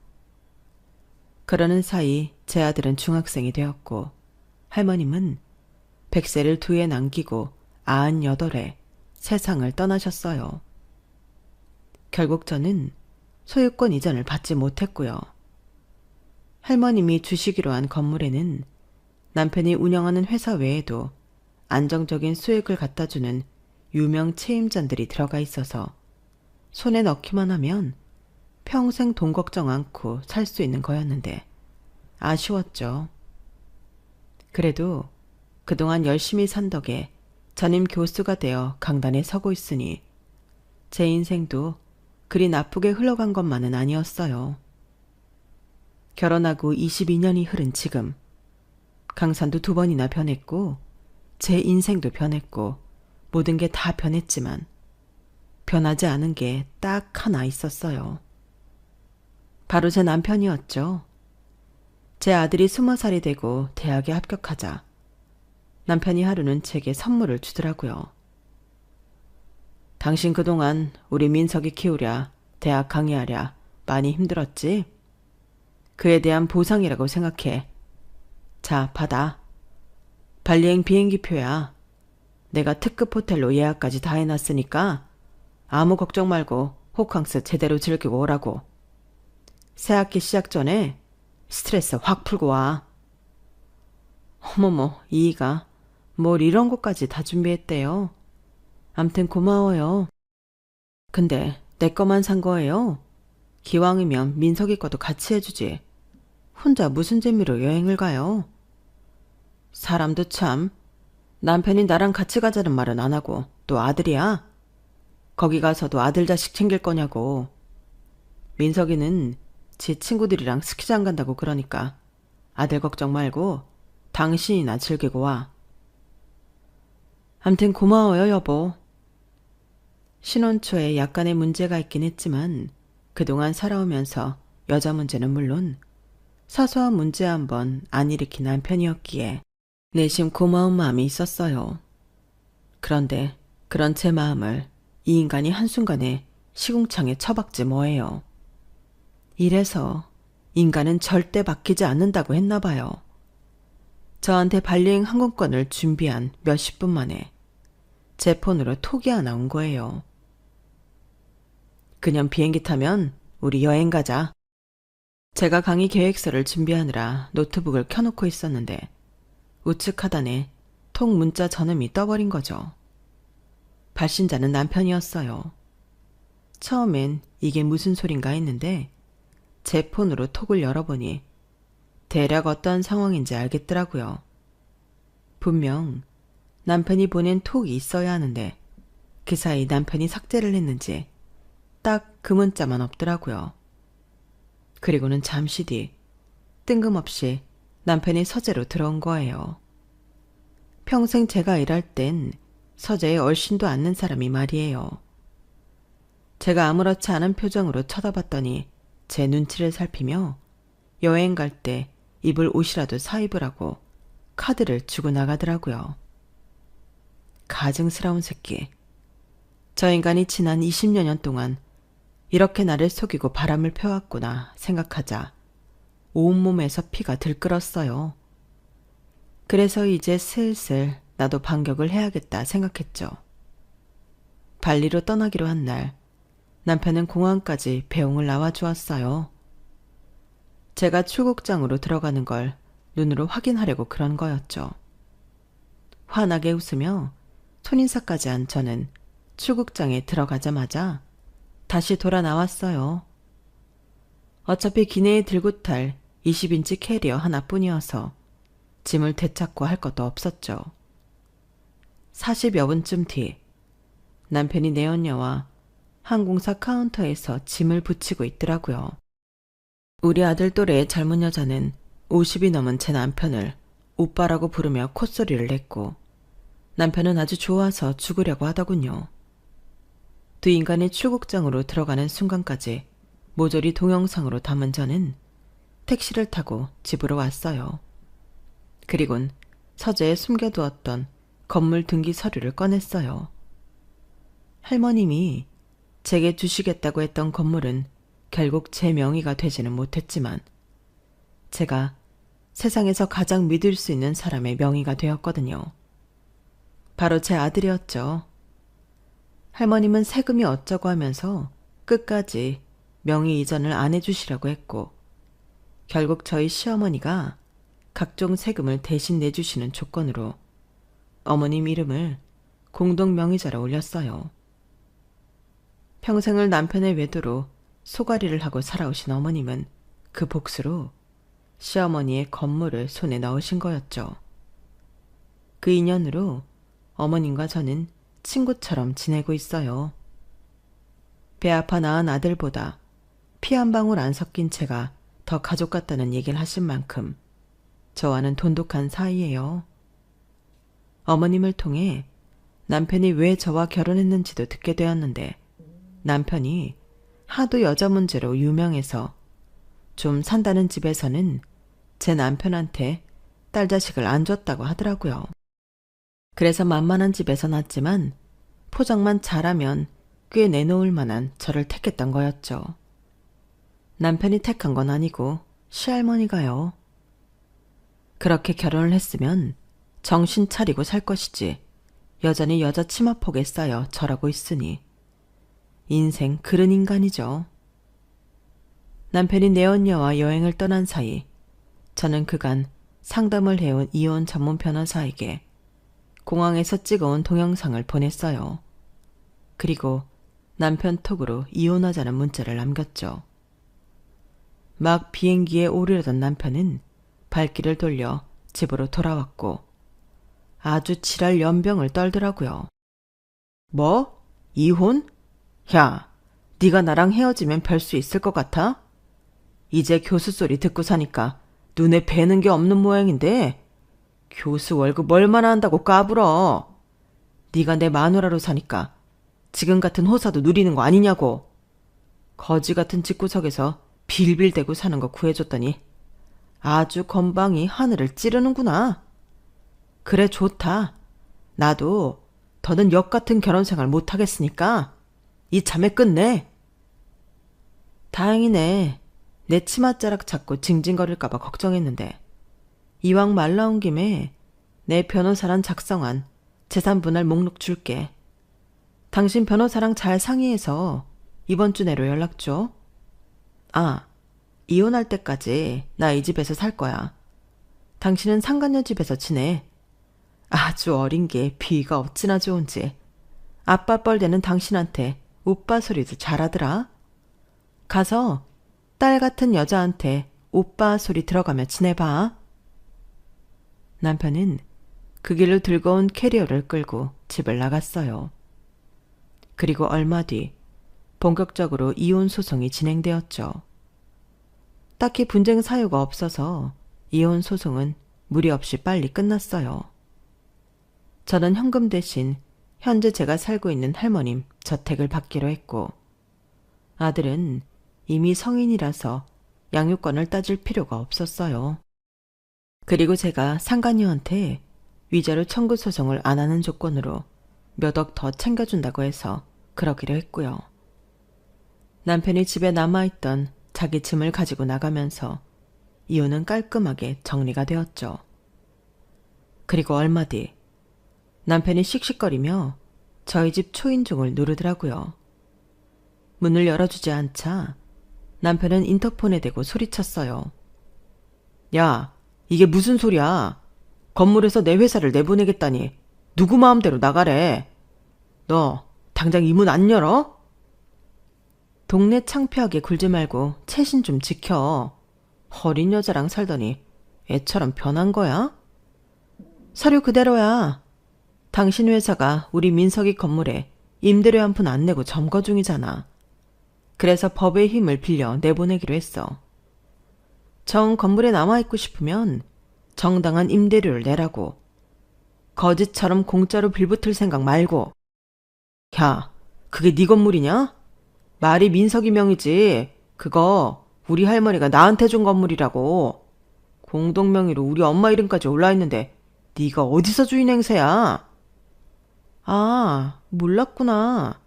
S1: 그러는 사이 제 아들은 중학생이 되었고 할머님은 100세를 두에 남기고 98에 세상을 떠나셨어요. 결국 저는 소유권 이전을 받지 못했고요. 할머님이 주시기로 한 건물에는 남편이 운영하는 회사 외에도 안정적인 수익을 갖다주는 유명 체임전들이 들어가 있어서 손에 넣기만 하면 평생 돈 걱정 않고 살 수 있는 거였는데 아쉬웠죠. 그래도 그동안 열심히 산 덕에 전임 교수가 되어 강단에 서고 있으니 제 인생도 그리 나쁘게 흘러간 것만은 아니었어요. 결혼하고 22년이 흐른 지금 강산도 2번이나 변했고 제 인생도 변했고 모든 게 다 변했지만 변하지 않은 게 딱 하나 있었어요. 바로 제 남편이었죠. 제 아들이 20살이 되고 대학에 합격하자 남편이 하루는 제게 선물을 주더라고요. 당신 그동안 우리 민석이 키우랴, 대학 강의하랴 많이 힘들었지? 그에 대한 보상이라고 생각해. 자, 받아. 발리행 비행기표야. 내가 특급 호텔로 예약까지 다 해놨으니까 아무 걱정 말고 호캉스 제대로 즐기고 오라고. 새학기 시작 전에 스트레스 확 풀고 와. 어머머, 이이가 뭘 이런 것까지 다 준비했대요. 암튼 고마워요. 근데 내 거만 산 거예요? 기왕이면 민석이 거도 같이 해주지. 혼자 무슨 재미로 여행을 가요? 사람도 참. 남편이 나랑 같이 가자는 말은 안 하고 또 아들이야? 거기 가서도 아들 자식 챙길 거냐고. 민석이는 지 친구들이랑 스키장 간다고 그러니까 아들 걱정 말고 당신이나 즐기고 와. 암튼 고마워요, 여보. 신혼 초에 약간의 문제가 있긴 했지만 그동안 살아오면서 여자 문제는 물론 사소한 문제 한번 안 일으킨 남편이었기에 내심 고마운 마음이 있었어요. 그런데 그런 제 마음을 이 인간이 한순간에 시궁창에 처박지 뭐예요. 이래서 인간은 절대 바뀌지 않는다고 했나 봐요. 저한테 발리행 항공권을 준비한 몇십 분 만에 제 폰으로 톡이 하나 온 거예요. 그냥 비행기 타면 우리 여행 가자. 제가 강의 계획서를 준비하느라 노트북을 켜놓고 있었는데 우측 하단에 톡 문자 전음이 떠버린 거죠. 발신자는 남편이었어요. 처음엔 이게 무슨 소린가 했는데 제 폰으로 톡을 열어보니 대략 어떤 상황인지 알겠더라고요. 분명 남편이 보낸 톡이 있어야 하는데 그 사이 남편이 삭제를 했는지 딱 그 문자만 없더라고요. 그리고는 잠시 뒤 뜬금없이 남편이 서재로 들어온 거예요. 평생 제가 일할 땐 서재에 얼씬도 않는 사람이 말이에요. 제가 아무렇지 않은 표정으로 쳐다봤더니 제 눈치를 살피며 여행 갈 때 입을 옷이라도 사 입으라고 카드를 주고 나가더라고요. 가증스러운 새끼. 저 인간이 지난 20여 년 동안 이렇게 나를 속이고 바람을 펴왔구나 생각하자 온몸에서 피가 들끓었어요. 그래서 이제 슬슬 나도 반격을 해야겠다 생각했죠. 발리로 떠나기로 한 날 남편은 공항까지 배웅을 나와주었어요. 제가 출국장으로 들어가는 걸 눈으로 확인하려고 그런 거였죠. 환하게 웃으며 손인사까지 한 저는 출국장에 들어가자마자 다시 돌아 나왔어요. 어차피 기내에 들고 탈 20인치 캐리어 하나뿐이어서 짐을 되찾고 할 것도 없었죠. 40여 분쯤 뒤 남편이 내연녀와 항공사 카운터에서 짐을 붙이고 있더라고요. 우리 아들 또래의 젊은 여자는 50이 넘은 제 남편을 오빠라고 부르며 콧소리를 냈고 남편은 아주 좋아서 죽으려고 하더군요. 두 인간이 출국장으로 들어가는 순간까지 모조리 동영상으로 담은 저는 택시를 타고 집으로 왔어요. 그리곤 서재에 숨겨두었던 건물 등기 서류를 꺼냈어요. 할머님이 제게 주시겠다고 했던 건물은 결국 제 명의가 되지는 못했지만 제가 세상에서 가장 믿을 수 있는 사람의 명의가 되었거든요. 바로 제 아들이었죠. 할머님은 세금이 어쩌고 하면서 끝까지 명의 이전을 안 해주시라고 했고 결국 저희 시어머니가 각종 세금을 대신 내주시는 조건으로 어머님 이름을 공동 명의자로 올렸어요. 평생을 남편의 외도로 소가리를 하고 살아오신 어머님은 그 복수로 시어머니의 건물을 손에 넣으신 거였죠. 그 인연으로 어머님과 저는 친구처럼 지내고 있어요. 배 아파 낳은 아들보다 피 한 방울 안 섞인 채가 더 가족 같다는 얘기를 하신 만큼 저와는 돈독한 사이예요. 어머님을 통해 남편이 왜 저와 결혼했는지도 듣게 되었는데 남편이 하도 여자 문제로 유명해서 좀 산다는 집에서는 제 남편한테 딸 자식을 안 줬다고 하더라고요. 그래서 만만한 집에서 낳았지만 포장만 잘하면 꽤 내놓을 만한 저를 택했던 거였죠. 남편이 택한 건 아니고 시할머니가요. 그렇게 결혼을 했으면 정신 차리고 살 것이지 여전히 여자 치마폭에 쌓여 절하고 있으니 인생 그른 인간이죠. 남편이 내언녀와 여행을 떠난 사이 저는 그간 상담을 해온 이혼 전문 변호사에게 공항에서 찍어온 동영상을 보냈어요. 그리고 남편 톡으로 이혼하자는 문자를 남겼죠. 막 비행기에 오르려던 남편은 발길을 돌려 집으로 돌아왔고 아주 지랄 연병을 떨더라고요. 뭐? 이혼? 야, 네가 나랑 헤어지면 별 수 있을 것 같아? 이제 교수 소리 듣고 사니까 눈에 뵈는 게 없는 모양인데 교수 월급 얼마나 한다고 까불어. 네가 내 마누라로 사니까 지금 같은 호사도 누리는 거 아니냐고. 거지 같은 집구석에서 빌빌대고 사는 거 구해줬더니 아주 건방이 하늘을 찌르는구나. 그래 좋다. 나도 더는 역 같은 결혼생활 못하겠으니까 이 자매 끝내. 다행이네. 내 치맛자락 잡고 징징거릴까봐 걱정했는데 이왕 말 나온 김에 내 변호사랑 작성한 재산분할 목록 줄게. 당신 변호사랑 잘 상의해서 이번 주 내로 연락 줘. 아, 이혼할 때까지 나 이 집에서 살 거야. 당신은 상간녀 집에서 지내. 아주 어린 게 비위가 어찌나 좋은지 아빠 뻘되는 당신한테 오빠 소리도 잘하더라. 가서 딸 같은 여자한테 오빠 소리 들어가며 지내봐. 남편은 그 길로 들고 온 캐리어를 끌고 집을 나갔어요. 그리고 얼마 뒤 본격적으로 이혼 소송이 진행되었죠. 딱히 분쟁 사유가 없어서 이혼 소송은 무리 없이 빨리 끝났어요. 저는 현금 대신 현재 제가 살고 있는 할머님 저택을 받기로 했고 아들은 이미 성인이라서 양육권을 따질 필요가 없었어요. 그리고 제가 상간녀한테 위자료 청구 소송을 안 하는 조건으로 몇 억 더 챙겨준다고 해서 그러기로 했고요. 남편이 집에 남아있던 자기 짐을 가지고 나가면서 이혼은 깔끔하게 정리가 되었죠. 그리고 얼마 뒤 남편이 씩씩거리며 저희 집 초인종을 누르더라고요. 문을 열어주지 않자 남편은 인터폰에 대고 소리쳤어요. 야, 이게 무슨 소리야? 건물에서 내 회사를 내보내겠다니 누구 마음대로 나가래. 너 당장 이 문 안 열어? 동네 창피하게 굴지 말고 채신 좀 지켜. 어린 여자랑 살더니 애처럼 변한 거야? 서류 그대로야. 당신 회사가 우리 민석이 건물에 임대료 한 푼 안 내고 점거 중이잖아. 그래서 법의 힘을 빌려 내보내기로 했어. 정 건물에 남아있고 싶으면 정당한 임대료를 내라고. 거짓처럼 공짜로 빌붙을 생각 말고. 야, 그게 네 건물이냐? 말이 민석이 명이지. 그거 우리 할머니가 나한테 준 건물이라고. 공동명의로 우리 엄마 이름까지 올라있는데 네가 어디서 주인 행세야? 아, 몰랐구나.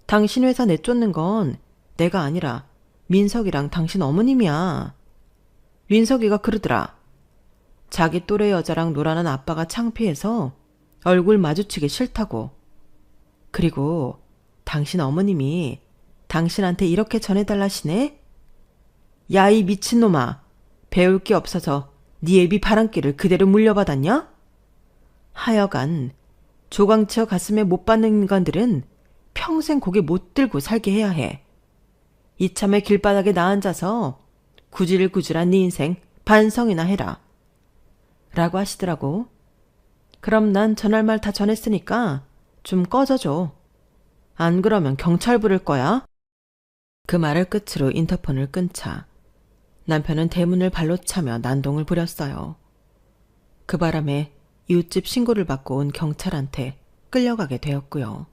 S1: 당신 회사 내쫓는 건 내가 아니라 민석이랑 당신 어머님이야. 민석이가 그러더라. 자기 또래 여자랑 놀아는 아빠가 창피해서 얼굴 마주치기 싫다고. 그리고 당신 어머님이 당신한테 이렇게 전해달라시네? 야, 이 미친놈아. 배울 게 없어서 네 애비 바람기를 그대로 물려받았냐? 하여간 조광치어 가슴에 못 받는 인간들은 평생 고개 못 들고 살게 해야 해. 이참에 길바닥에 나앉아서 구질구질한 네 인생 반성이나 해라. 라고 하시더라고. 그럼 난 전할 말 다 전했으니까 좀 꺼져줘. 안 그러면 경찰 부를 거야. 그 말을 끝으로 인터폰을 끊자 남편은 대문을 발로 차며 난동을 부렸어요. 그 바람에 이웃집 신고를 받고 온 경찰한테 끌려가게 되었고요.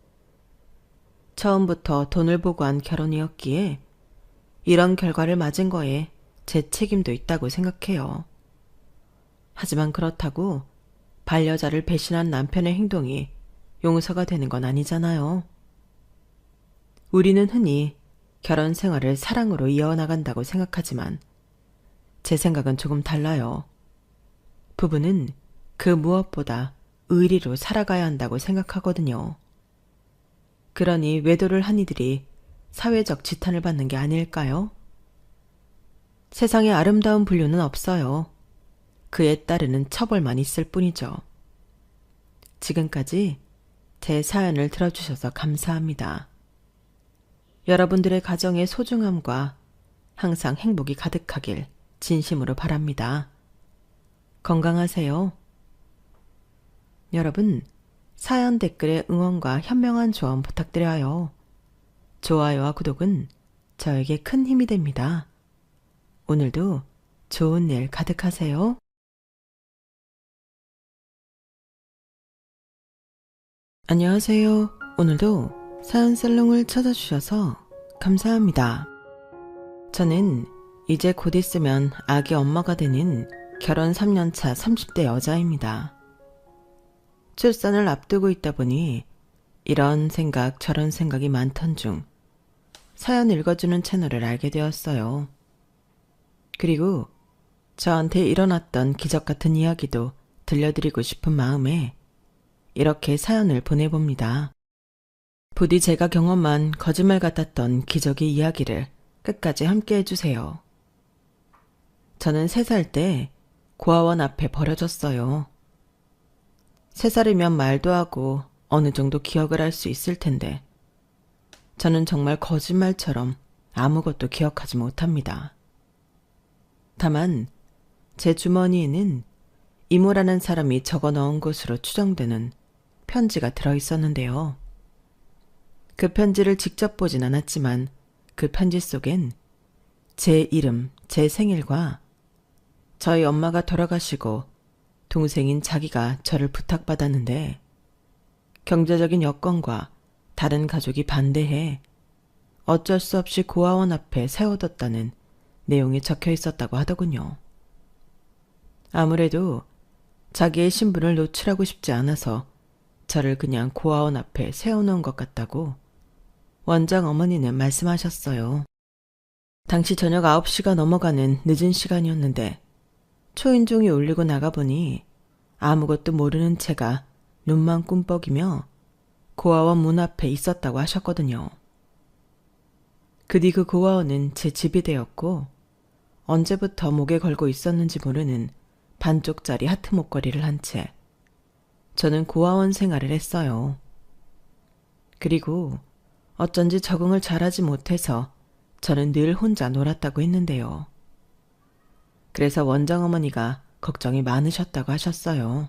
S1: 처음부터 돈을 보고 한 결혼이었기에 이런 결과를 맞은 거에 제 책임도 있다고 생각해요. 하지만 그렇다고 반려자를 배신한 남편의 행동이 용서가 되는 건 아니잖아요. 우리는 흔히 결혼 생활을 사랑으로 이어나간다고 생각하지만 제 생각은 조금 달라요. 부부는 그 무엇보다 의리로 살아가야 한다고 생각하거든요. 그러니 외도를 한 이들이 사회적 지탄을 받는 게 아닐까요? 세상에 아름다운 분류는 없어요. 그에 따르는 처벌만 있을 뿐이죠. 지금까지 제 사연을 들어주셔서 감사합니다. 여러분들의 가정의 소중함과 항상 행복이 가득하길 진심으로 바랍니다. 건강하세요. 여러분, 사연 댓글에 응원과 현명한 조언 부탁드려요. 좋아요와 구독은 저에게 큰 힘이 됩니다. 오늘도 좋은 일 가득하세요. 안녕하세요. 오늘도 사연 살롱을 찾아주셔서 감사합니다. 저는 이제 곧 있으면 아기 엄마가 되는 결혼 3년차 30대 여자입니다. 출산을 앞두고 있다 보니 이런 생각 저런 생각이 많던 중 사연 읽어주는 채널을 알게 되었어요. 그리고 저한테 일어났던 기적 같은 이야기도 들려드리고 싶은 마음에 이렇게 사연을 보내봅니다. 부디 제가 경험한 거짓말 같았던 기적의 이야기를 끝까지 함께 해주세요. 저는 3살 때 고아원 앞에 버려졌어요. 3살이면 말도 하고 어느 정도 기억을 할 수 있을 텐데 저는 정말 거짓말처럼 아무것도 기억하지 못합니다. 다만 제 주머니에는 이모라는 사람이 적어 넣은 것으로 추정되는 편지가 들어있었는데요. 그 편지를 직접 보진 않았지만 그 편지 속엔 제 이름, 제 생일과 저희 엄마가 돌아가시고 동생인 자기가 저를 부탁받았는데 경제적인 여건과 다른 가족이 반대해 어쩔 수 없이 고아원 앞에 세워뒀다는 내용이 적혀 있었다고 하더군요. 아무래도 자기의 신분을 노출하고 싶지 않아서 저를 그냥 고아원 앞에 세워놓은 것 같다고 원장 어머니는 말씀하셨어요. 당시 저녁 9시가 넘어가는 늦은 시간이었는데 초인종이 울리고 나가보니 아무것도 모르는 채가 눈만 꿈뻑이며 고아원 문 앞에 있었다고 하셨거든요. 그 뒤 그 고아원은 제 집이 되었고 언제부터 목에 걸고 있었는지 모르는 반쪽짜리 하트 목걸이를 한 채 저는 고아원 생활을 했어요. 그리고 어쩐지 적응을 잘하지 못해서 저는 늘 혼자 놀았다고 했는데요. 그래서 원장어머니가 걱정이 많으셨다고 하셨어요.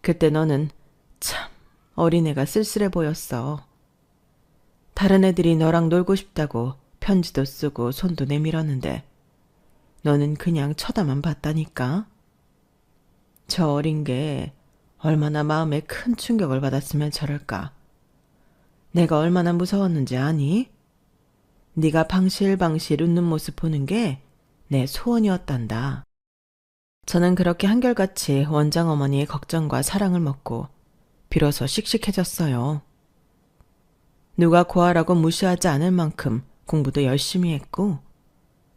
S1: 그때 너는 참 어린애가 쓸쓸해 보였어. 다른 애들이 너랑 놀고 싶다고 편지도 쓰고 손도 내밀었는데 너는 그냥 쳐다만 봤다니까. 저 어린 게 얼마나 마음에 큰 충격을 받았으면 저럴까. 내가 얼마나 무서웠는지 아니? 네가 방실방실 웃는 모습 보는 게 내 소원이었단다. 저는 그렇게 한결같이 원장어머니의 걱정과 사랑을 먹고 비로소 씩씩해졌어요. 누가 고아라고 무시하지 않을 만큼 공부도 열심히 했고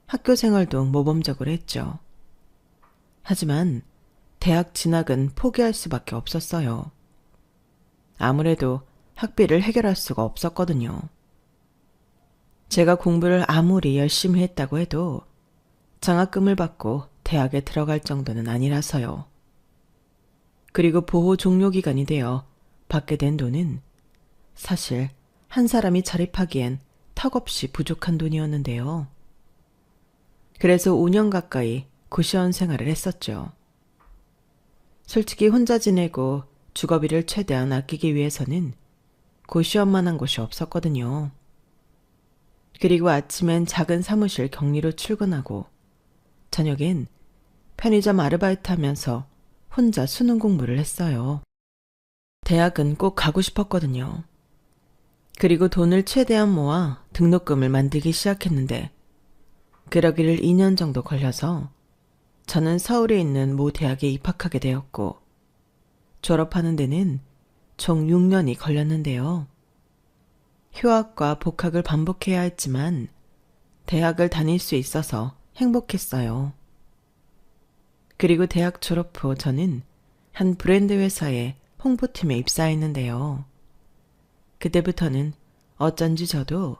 S1: 학교 생활도 모범적으로 했죠. 하지만 대학 진학은 포기할 수밖에 없었어요. 아무래도 학비를 해결할 수가 없었거든요. 제가 공부를 아무리 열심히 했다고 해도 장학금을 받고 대학에 들어갈 정도는 아니라서요. 그리고 보호 종료 기간이 되어 받게 된 돈은 사실 한 사람이 자립하기엔 턱없이 부족한 돈이었는데요. 그래서 5년 가까이 고시원 생활을 했었죠. 솔직히 혼자 지내고 주거비를 최대한 아끼기 위해서는 고시원만 한 곳이 없었거든요. 그리고 아침엔 작은 사무실 격리로 출근하고 저녁엔 편의점 아르바이트 하면서 혼자 수능 공부를 했어요. 대학은 꼭 가고 싶었거든요. 그리고 돈을 최대한 모아 등록금을 만들기 시작했는데 그러기를 2년 정도 걸려서 저는 서울에 있는 모 대학에 입학하게 되었고 졸업하는 데는 총 6년이 걸렸는데요. 휴학과 복학을 반복해야 했지만 대학을 다닐 수 있어서 행복했어요. 그리고 대학 졸업 후 저는 한 브랜드 회사의 홍보팀에 입사했는데요. 그때부터는 어쩐지 저도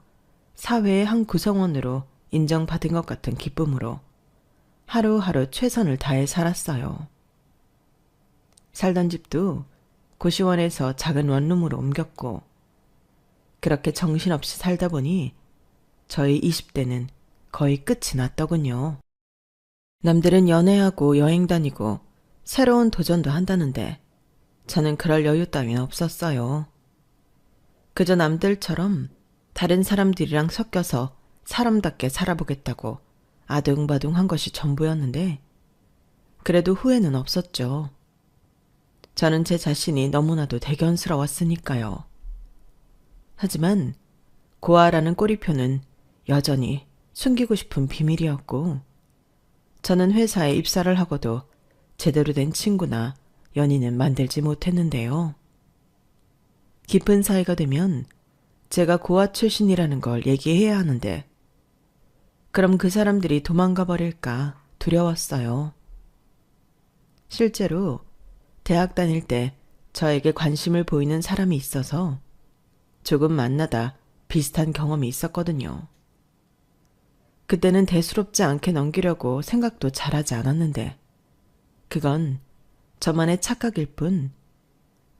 S1: 사회의 한 구성원으로 인정받은 것 같은 기쁨으로 하루하루 최선을 다해 살았어요. 살던 집도 고시원에서 작은 원룸으로 옮겼고, 그렇게 정신없이 살다 보니 저희 20대는 거의 끝이 났더군요. 남들은 연애하고 여행 다니고 새로운 도전도 한다는데 저는 그럴 여유 따윈 없었어요. 그저 남들처럼 다른 사람들이랑 섞여서 사람답게 살아보겠다고 아둥바둥한 것이 전부였는데 그래도 후회는 없었죠. 저는 제 자신이 너무나도 대견스러웠으니까요. 하지만 고아라는 꼬리표는 여전히 숨기고 싶은 비밀이었고 저는 회사에 입사를 하고도 제대로 된 친구나 연인은 만들지 못했는데요. 깊은 사이가 되면 제가 고아 출신이라는 걸 얘기해야 하는데 그럼 그 사람들이 도망가 버릴까 두려웠어요. 실제로 대학 다닐 때 저에게 관심을 보이는 사람이 있어서 조금 만나다 비슷한 경험이 있었거든요. 그때는 대수롭지 않게 넘기려고 생각도 잘하지 않았는데 그건 저만의 착각일 뿐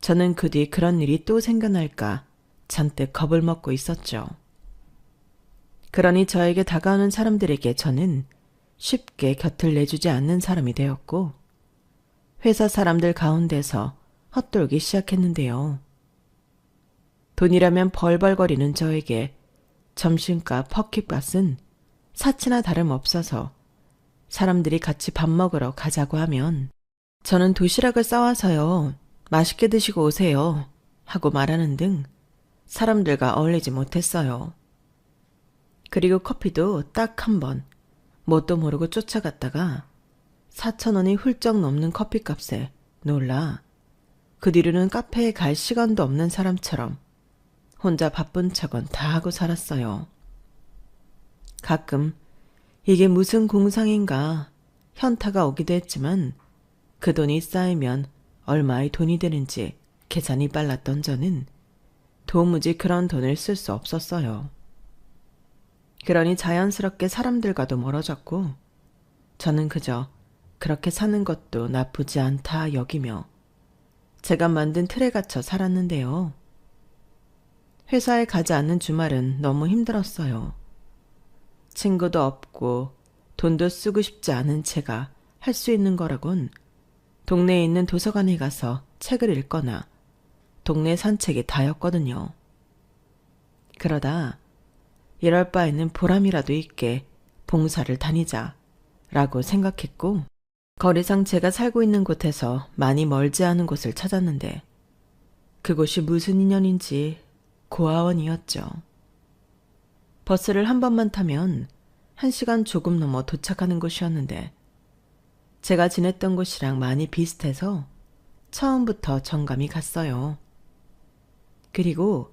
S1: 저는 그 뒤 그런 일이 또 생겨날까 잔뜩 겁을 먹고 있었죠. 그러니 저에게 다가오는 사람들에게 저는 쉽게 곁을 내주지 않는 사람이 되었고 회사 사람들 가운데서 헛돌기 시작했는데요. 돈이라면 벌벌거리는 저에게 점심값, 퍼킷값은 사치나 다름없어서 사람들이 같이 밥 먹으러 가자고 하면 저는 도시락을 싸와서요. 맛있게 드시고 오세요. 하고 말하는 등 사람들과 어울리지 못했어요. 그리고 커피도 딱 한 번 뭣도 모르고 쫓아갔다가 4,000원이 훌쩍 넘는 커피값에 놀라 그 뒤로는 카페에 갈 시간도 없는 사람처럼 혼자 바쁜 척은 다 하고 살았어요. 가끔 이게 무슨 공상인가 현타가 오기도 했지만 그 돈이 쌓이면 얼마의 돈이 되는지 계산이 빨랐던 저는 도무지 그런 돈을 쓸 수 없었어요. 그러니 자연스럽게 사람들과도 멀어졌고 저는 그저 그렇게 사는 것도 나쁘지 않다 여기며 제가 만든 틀에 갇혀 살았는데요. 회사에 가지 않는 주말은 너무 힘들었어요. 친구도 없고 돈도 쓰고 싶지 않은 제가 할 수 있는 거라곤 동네에 있는 도서관에 가서 책을 읽거나 동네 산책이 다였거든요. 그러다 이럴 바에는 보람이라도 있게 봉사를 다니자라고 생각했고 거리상 제가 살고 있는 곳에서 많이 멀지 않은 곳을 찾았는데 그곳이 무슨 인연인지 고아원이었죠. 버스를 한 번만 타면 1시간 조금 넘어 도착하는 곳이었는데 제가 지냈던 곳이랑 많이 비슷해서 처음부터 정감이 갔어요. 그리고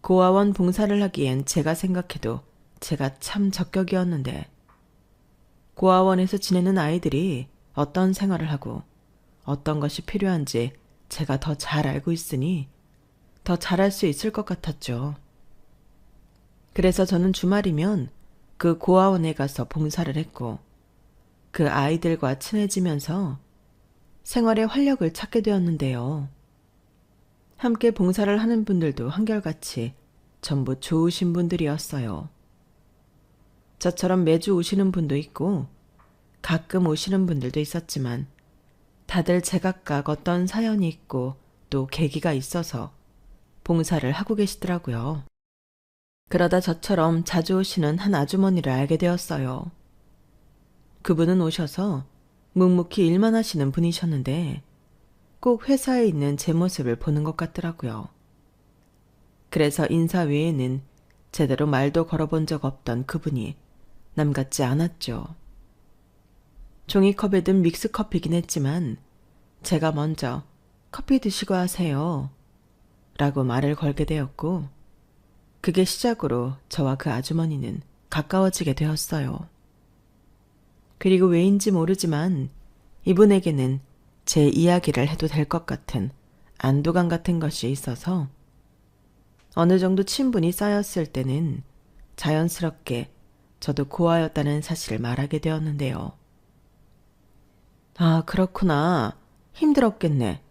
S1: 고아원 봉사를 하기엔 제가 생각해도 제가 참 적격이었는데 고아원에서 지내는 아이들이 어떤 생활을 하고 어떤 것이 필요한지 제가 더 잘 알고 있으니 더 잘할 수 있을 것 같았죠. 그래서 저는 주말이면 그 고아원에 가서 봉사를 했고 그 아이들과 친해지면서 생활의 활력을 찾게 되었는데요. 함께 봉사를 하는 분들도 한결같이 전부 좋으신 분들이었어요. 저처럼 매주 오시는 분도 있고 가끔 오시는 분들도 있었지만 다들 제각각 어떤 사연이 있고 또 계기가 있어서 봉사를 하고 계시더라고요. 그러다 저처럼 자주 오시는 한 아주머니를 알게 되었어요. 그분은 오셔서 묵묵히 일만 하시는 분이셨는데 꼭 회사에 있는 제 모습을 보는 것 같더라고요. 그래서 인사 외에는 제대로 말도 걸어본 적 없던 그분이 남 같지 않았죠. 종이컵에 든 믹스커피긴 했지만 제가 먼저 커피 드시고 하세요. 라고 말을 걸게 되었고, 그게 시작으로 저와 그 아주머니는 가까워지게 되었어요. 그리고 왜인지 모르지만 이분에게는 제 이야기를 해도 될 것 같은 안도감 같은 것이 있어서 어느 정도 친분이 쌓였을 때는 자연스럽게 저도 고아였다는 사실을 말하게 되었는데요. 아, 그렇구나. 힘들었겠네.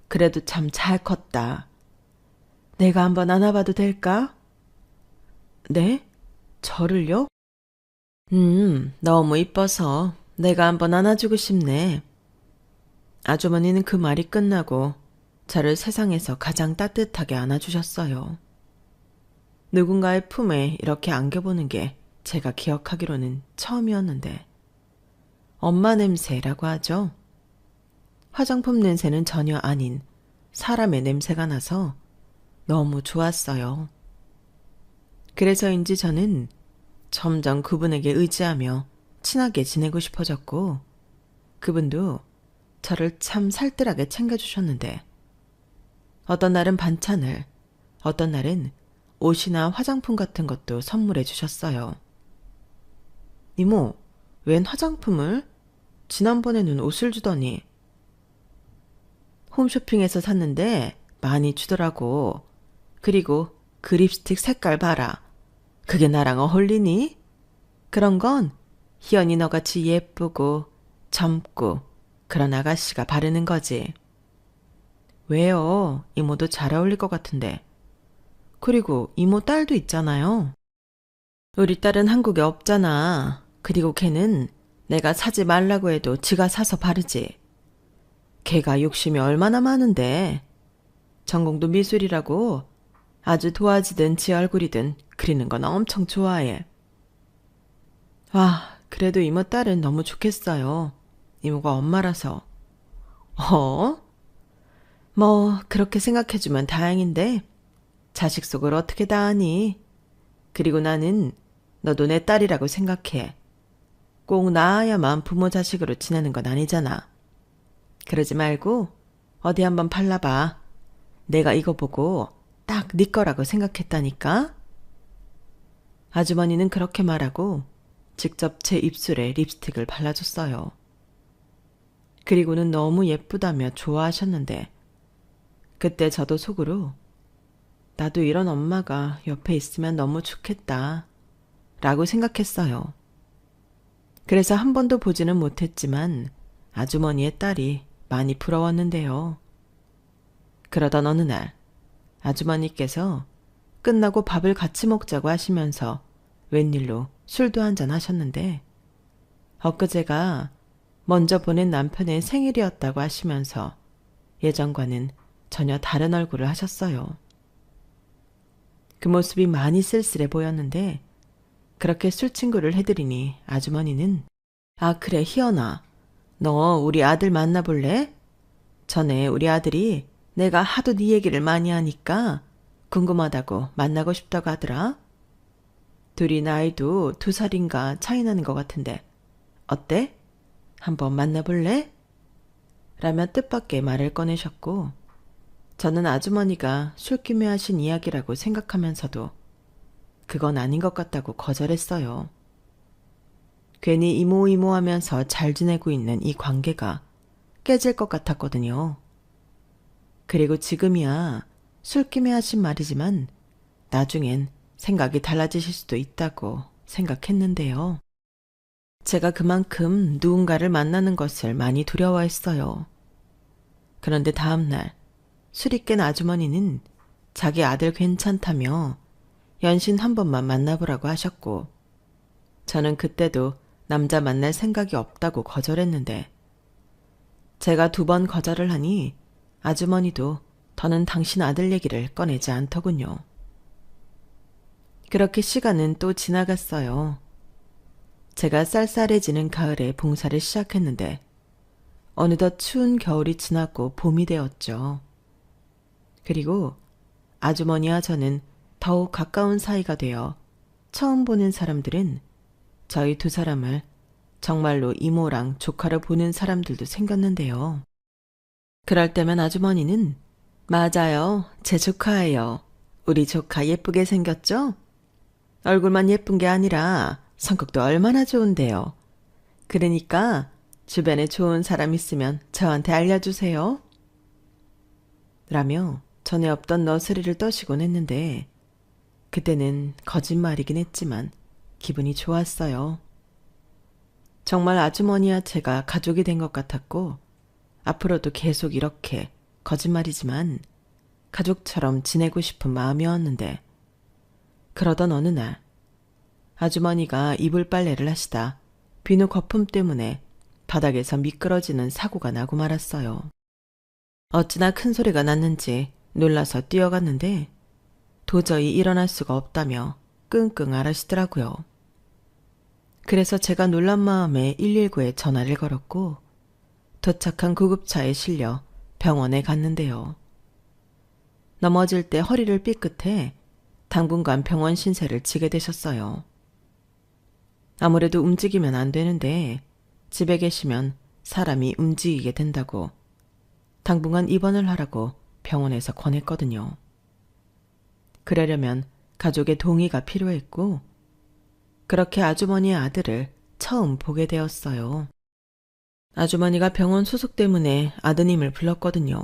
S1: 그래도 참 잘 컸다. 내가 한번 안아봐도 될까? 네? 저를요? 너무 이뻐서 내가 한번 안아주고 싶네. 아주머니는 그 말이 끝나고 저를 세상에서 가장 따뜻하게 안아주셨어요. 누군가의 품에 이렇게 안겨보는 게 제가 기억하기로는 처음이었는데, 엄마 냄새라고 하죠. 화장품 냄새는 전혀 아닌 사람의 냄새가 나서 너무 좋았어요. 그래서인지 저는 점점 그분에게 의지하며 친하게 지내고 싶어졌고, 그분도 저를 참 살뜰하게 챙겨주셨는데, 어떤 날은 반찬을, 어떤 날은 옷이나 화장품 같은 것도 선물해 주셨어요. 이모, 웬 화장품을? 지난번에는 옷을 주더니. 홈쇼핑에서 샀는데 많이 주더라고. 그리고 그 립스틱 색깔 봐라. 그게 나랑 어울리니? 그런 건 희연이 너같이 예쁘고 젊고 그런 아가씨가 바르는 거지. 왜요? 이모도 잘 어울릴 것 같은데. 그리고 이모 딸도 있잖아요. 우리 딸은 한국에 없잖아. 그리고 걔는 내가 사지 말라고 해도 지가 사서 바르지. 걔가 욕심이 얼마나 많은데. 전공도 미술이라고 아주 도화지든 지 얼굴이든 그리는 건 엄청 좋아해. 와, 그래도 이모 딸은 너무 좋겠어요. 이모가 엄마라서. 어? 뭐 그렇게 생각해주면 다행인데 자식 속을 어떻게 다 아니? 그리고 나는 너도 내 딸이라고 생각해. 꼭 낳아야만 부모 자식으로 지내는 건 아니잖아. 그러지 말고 어디 한번 발라봐. 내가 이거 보고 딱 네 거라고 생각했다니까. 아주머니는 그렇게 말하고 직접 제 입술에 립스틱을 발라줬어요. 그리고는 너무 예쁘다며 좋아하셨는데 그때 저도 속으로 나도 이런 엄마가 옆에 있으면 너무 좋겠다 라고 생각했어요. 그래서 한 번도 보지는 못했지만 아주머니의 딸이 많이 부러웠는데요. 그러던 어느 날 아주머니께서 끝나고 밥을 같이 먹자고 하시면서 웬일로 술도 한잔 하셨는데 엊그제가 먼저 보낸 남편의 생일이었다고 하시면서 예전과는 전혀 다른 얼굴을 하셨어요. 그 모습이 많이 쓸쓸해 보였는데 그렇게 술친구를 해드리니 아주머니는 아 그래 희연아 너 우리 아들 만나볼래? 전에 우리 아들이 내가 하도 네 얘기를 많이 하니까 궁금하다고 만나고 싶다고 하더라. 둘이 나이도 2살인가 차이 나는 것 같은데 어때? 한번 만나볼래? 라며 뜻밖의 말을 꺼내셨고 저는 아주머니가 술김에 하신 이야기라고 생각하면서도 그건 아닌 것 같다고 거절했어요. 괜히 이모 하면서 잘 지내고 있는 이 관계가 깨질 것 같았거든요. 그리고 지금이야 술김에 하신 말이지만 나중엔 생각이 달라지실 수도 있다고 생각했는데요. 제가 그만큼 누군가를 만나는 것을 많이 두려워했어요. 그런데 다음날 술이 깬 아주머니는 자기 아들 괜찮다며 연신 한 번만 만나보라고 하셨고 저는 그때도 남자 만날 생각이 없다고 거절했는데 제가 2번 거절을 하니 아주머니도 더는 당신 아들 얘기를 꺼내지 않더군요. 그렇게 시간은 또 지나갔어요. 제가 쌀쌀해지는 가을에 봉사를 시작했는데 어느덧 추운 겨울이 지나고 봄이 되었죠. 그리고 아주머니와 저는 더욱 가까운 사이가 되어 처음 보는 사람들은 저희 2사람을 정말로 이모랑 조카로 보는 사람들도 생겼는데요. 그럴 때면 아주머니는 맞아요. 제 조카예요. 우리 조카 예쁘게 생겼죠? 얼굴만 예쁜 게 아니라 성격도 얼마나 좋은데요. 그러니까 주변에 좋은 사람 있으면 저한테 알려주세요. 라며 전에 없던 너스리를 떠시곤 했는데 그때는 거짓말이긴 했지만 기분이 좋았어요. 정말 아주머니와 제가 가족이 된 것 같았고 앞으로도 계속 이렇게 거짓말이지만 가족처럼 지내고 싶은 마음이었는데 그러던 어느 날 아주머니가 이불 빨래를 하시다 비누 거품 때문에 바닥에서 미끄러지는 사고가 나고 말았어요. 어찌나 큰 소리가 났는지 놀라서 뛰어갔는데 도저히 일어날 수가 없다며 끙끙 앓으시더라고요. 그래서 제가 놀란 마음에 119에 전화를 걸었고 도착한 구급차에 실려 병원에 갔는데요. 넘어질 때 허리를 삐끗해 당분간 병원 신세를 지게 되셨어요. 아무래도 움직이면 안 되는데 집에 계시면 사람이 움직이게 된다고 당분간 입원을 하라고 병원에서 권했거든요. 그러려면 가족의 동의가 필요했고 그렇게 아주머니의 아들을 처음 보게 되었어요. 아주머니가 병원 수속 때문에 아드님을 불렀거든요.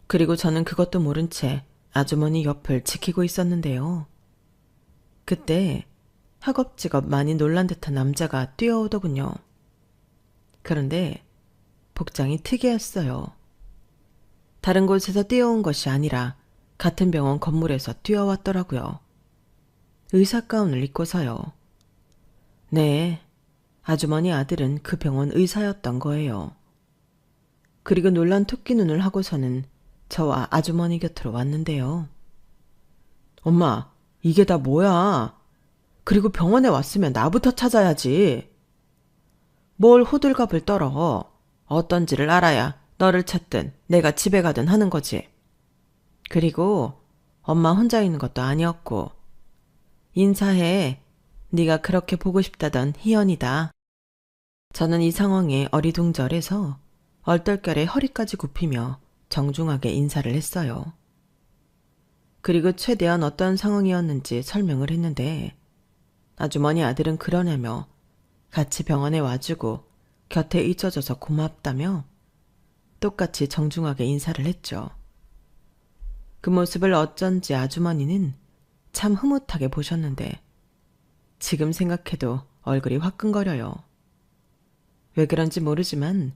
S1: 그리고 저는 그것도 모른 채 아주머니 옆을 지키고 있었는데요. 그때 허겁지겁 많이 놀란 듯한 남자가 뛰어오더군요. 그런데 복장이 특이했어요. 다른 곳에서 뛰어온 것이 아니라 같은 병원 건물에서 뛰어왔더라고요. 의사 가운을 입고서요. 네, 아주머니 아들은 그 병원 의사였던 거예요. 그리고 놀란 토끼 눈을 하고서는 저와 아주머니 곁으로 왔는데요. 엄마, 이게 다 뭐야? 그리고 병원에 왔으면 나부터 찾아야지. 뭘 호들갑을 떨어. 어떤지를 알아야 너를 찾든 내가 집에 가든 하는 거지. 그리고 엄마 혼자 있는 것도 아니었고 인사해. 네가 그렇게 보고 싶다던 희연이다. 저는 이 상황에 어리둥절해서 얼떨결에 허리까지 굽히며 정중하게 인사를 했어요. 그리고 최대한 어떤 상황이었는지 설명을 했는데 아주머니 아들은 그러냐며 같이 병원에 와주고 곁에 있어줘서 고맙다며 똑같이 정중하게 인사를 했죠. 그 모습을 어쩐지 아주머니는 참 흐뭇하게 보셨는데 지금 생각해도 얼굴이 화끈거려요. 왜 그런지 모르지만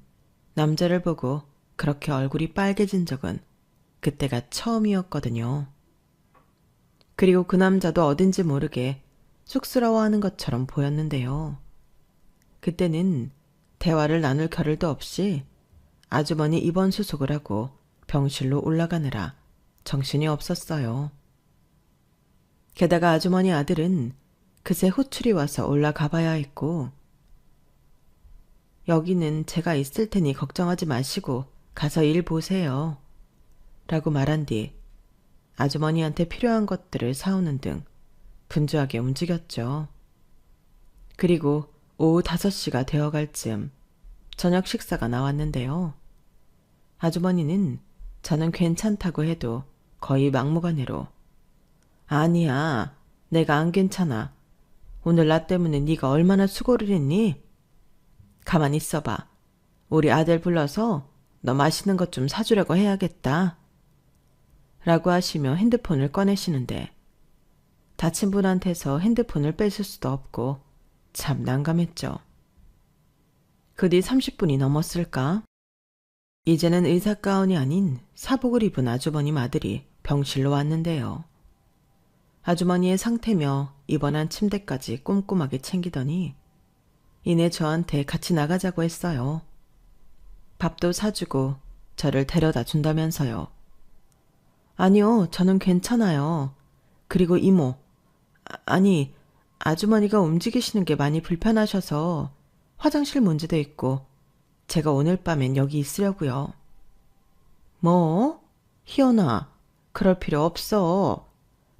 S1: 남자를 보고 그렇게 얼굴이 빨개진 적은 그때가 처음이었거든요. 그리고 그 남자도 어딘지 모르게 쑥스러워하는 것처럼 보였는데요. 그때는 대화를 나눌 겨를도 없이 아주머니 입원 수속을 하고 병실로 올라가느라 정신이 없었어요. 게다가 아주머니 아들은 그새 호출이 와서 올라가 봐야 했고 여기는 제가 있을 테니 걱정하지 마시고 가서 일 보세요. 라고 말한 뒤 아주머니한테 필요한 것들을 사오는 등 분주하게 움직였죠. 그리고 오후 5시가 되어갈 즈음 저녁 식사가 나왔는데요. 아주머니는 저는 괜찮다고 해도 거의 막무가내로 아니야, 내가 안 괜찮아. 오늘 나 때문에 네가 얼마나 수고를 했니? 가만히 있어봐. 우리 아들 불러서 너 맛있는 것 좀 사주려고 해야겠다. 라고 하시며 핸드폰을 꺼내시는데 다친 분한테서 핸드폰을 뺏을 수도 없고 참 난감했죠. 그 뒤 30분이 넘었을까? 이제는 의사 가운이 아닌 사복을 입은 아주버님 아들이 병실로 왔는데요. 아주머니의 상태며 입원한 침대까지 꼼꼼하게 챙기더니 이내 저한테 같이 나가자고 했어요. 밥도 사주고 저를 데려다 준다면서요. 아니요, 저는 괜찮아요. 그리고 이모, 아니, 아주머니가 움직이시는 게 많이 불편하셔서 화장실 문제도 있고 제가 오늘 밤엔 여기 있으려고요. 뭐? 희연아, 그럴 필요 없어.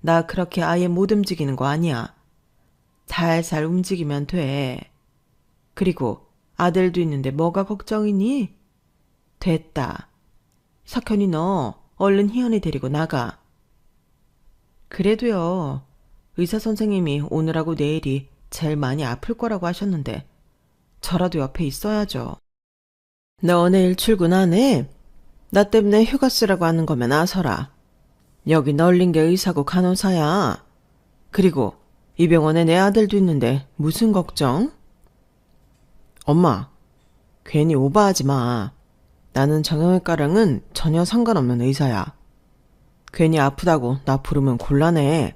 S1: 나 그렇게 아예 못 움직이는 거 아니야. 살살 움직이면 돼. 그리고 아들도 있는데 뭐가 걱정이니? 됐다. 석현이 너 얼른 희연이 데리고 나가. 그래도요. 의사 선생님이 오늘하고 내일이 제일 많이 아플 거라고 하셨는데 저라도 옆에 있어야죠. 너 내일 출근 안 해? 나 때문에 휴가 쓰라고 하는 거면 아서라. 여기 널린 게 의사고 간호사야. 그리고 이 병원에 내 아들도 있는데 무슨 걱정? 엄마, 괜히 오버하지 마. 나는 정형외과랑은 전혀 상관없는 의사야. 괜히 아프다고 나 부르면 곤란해.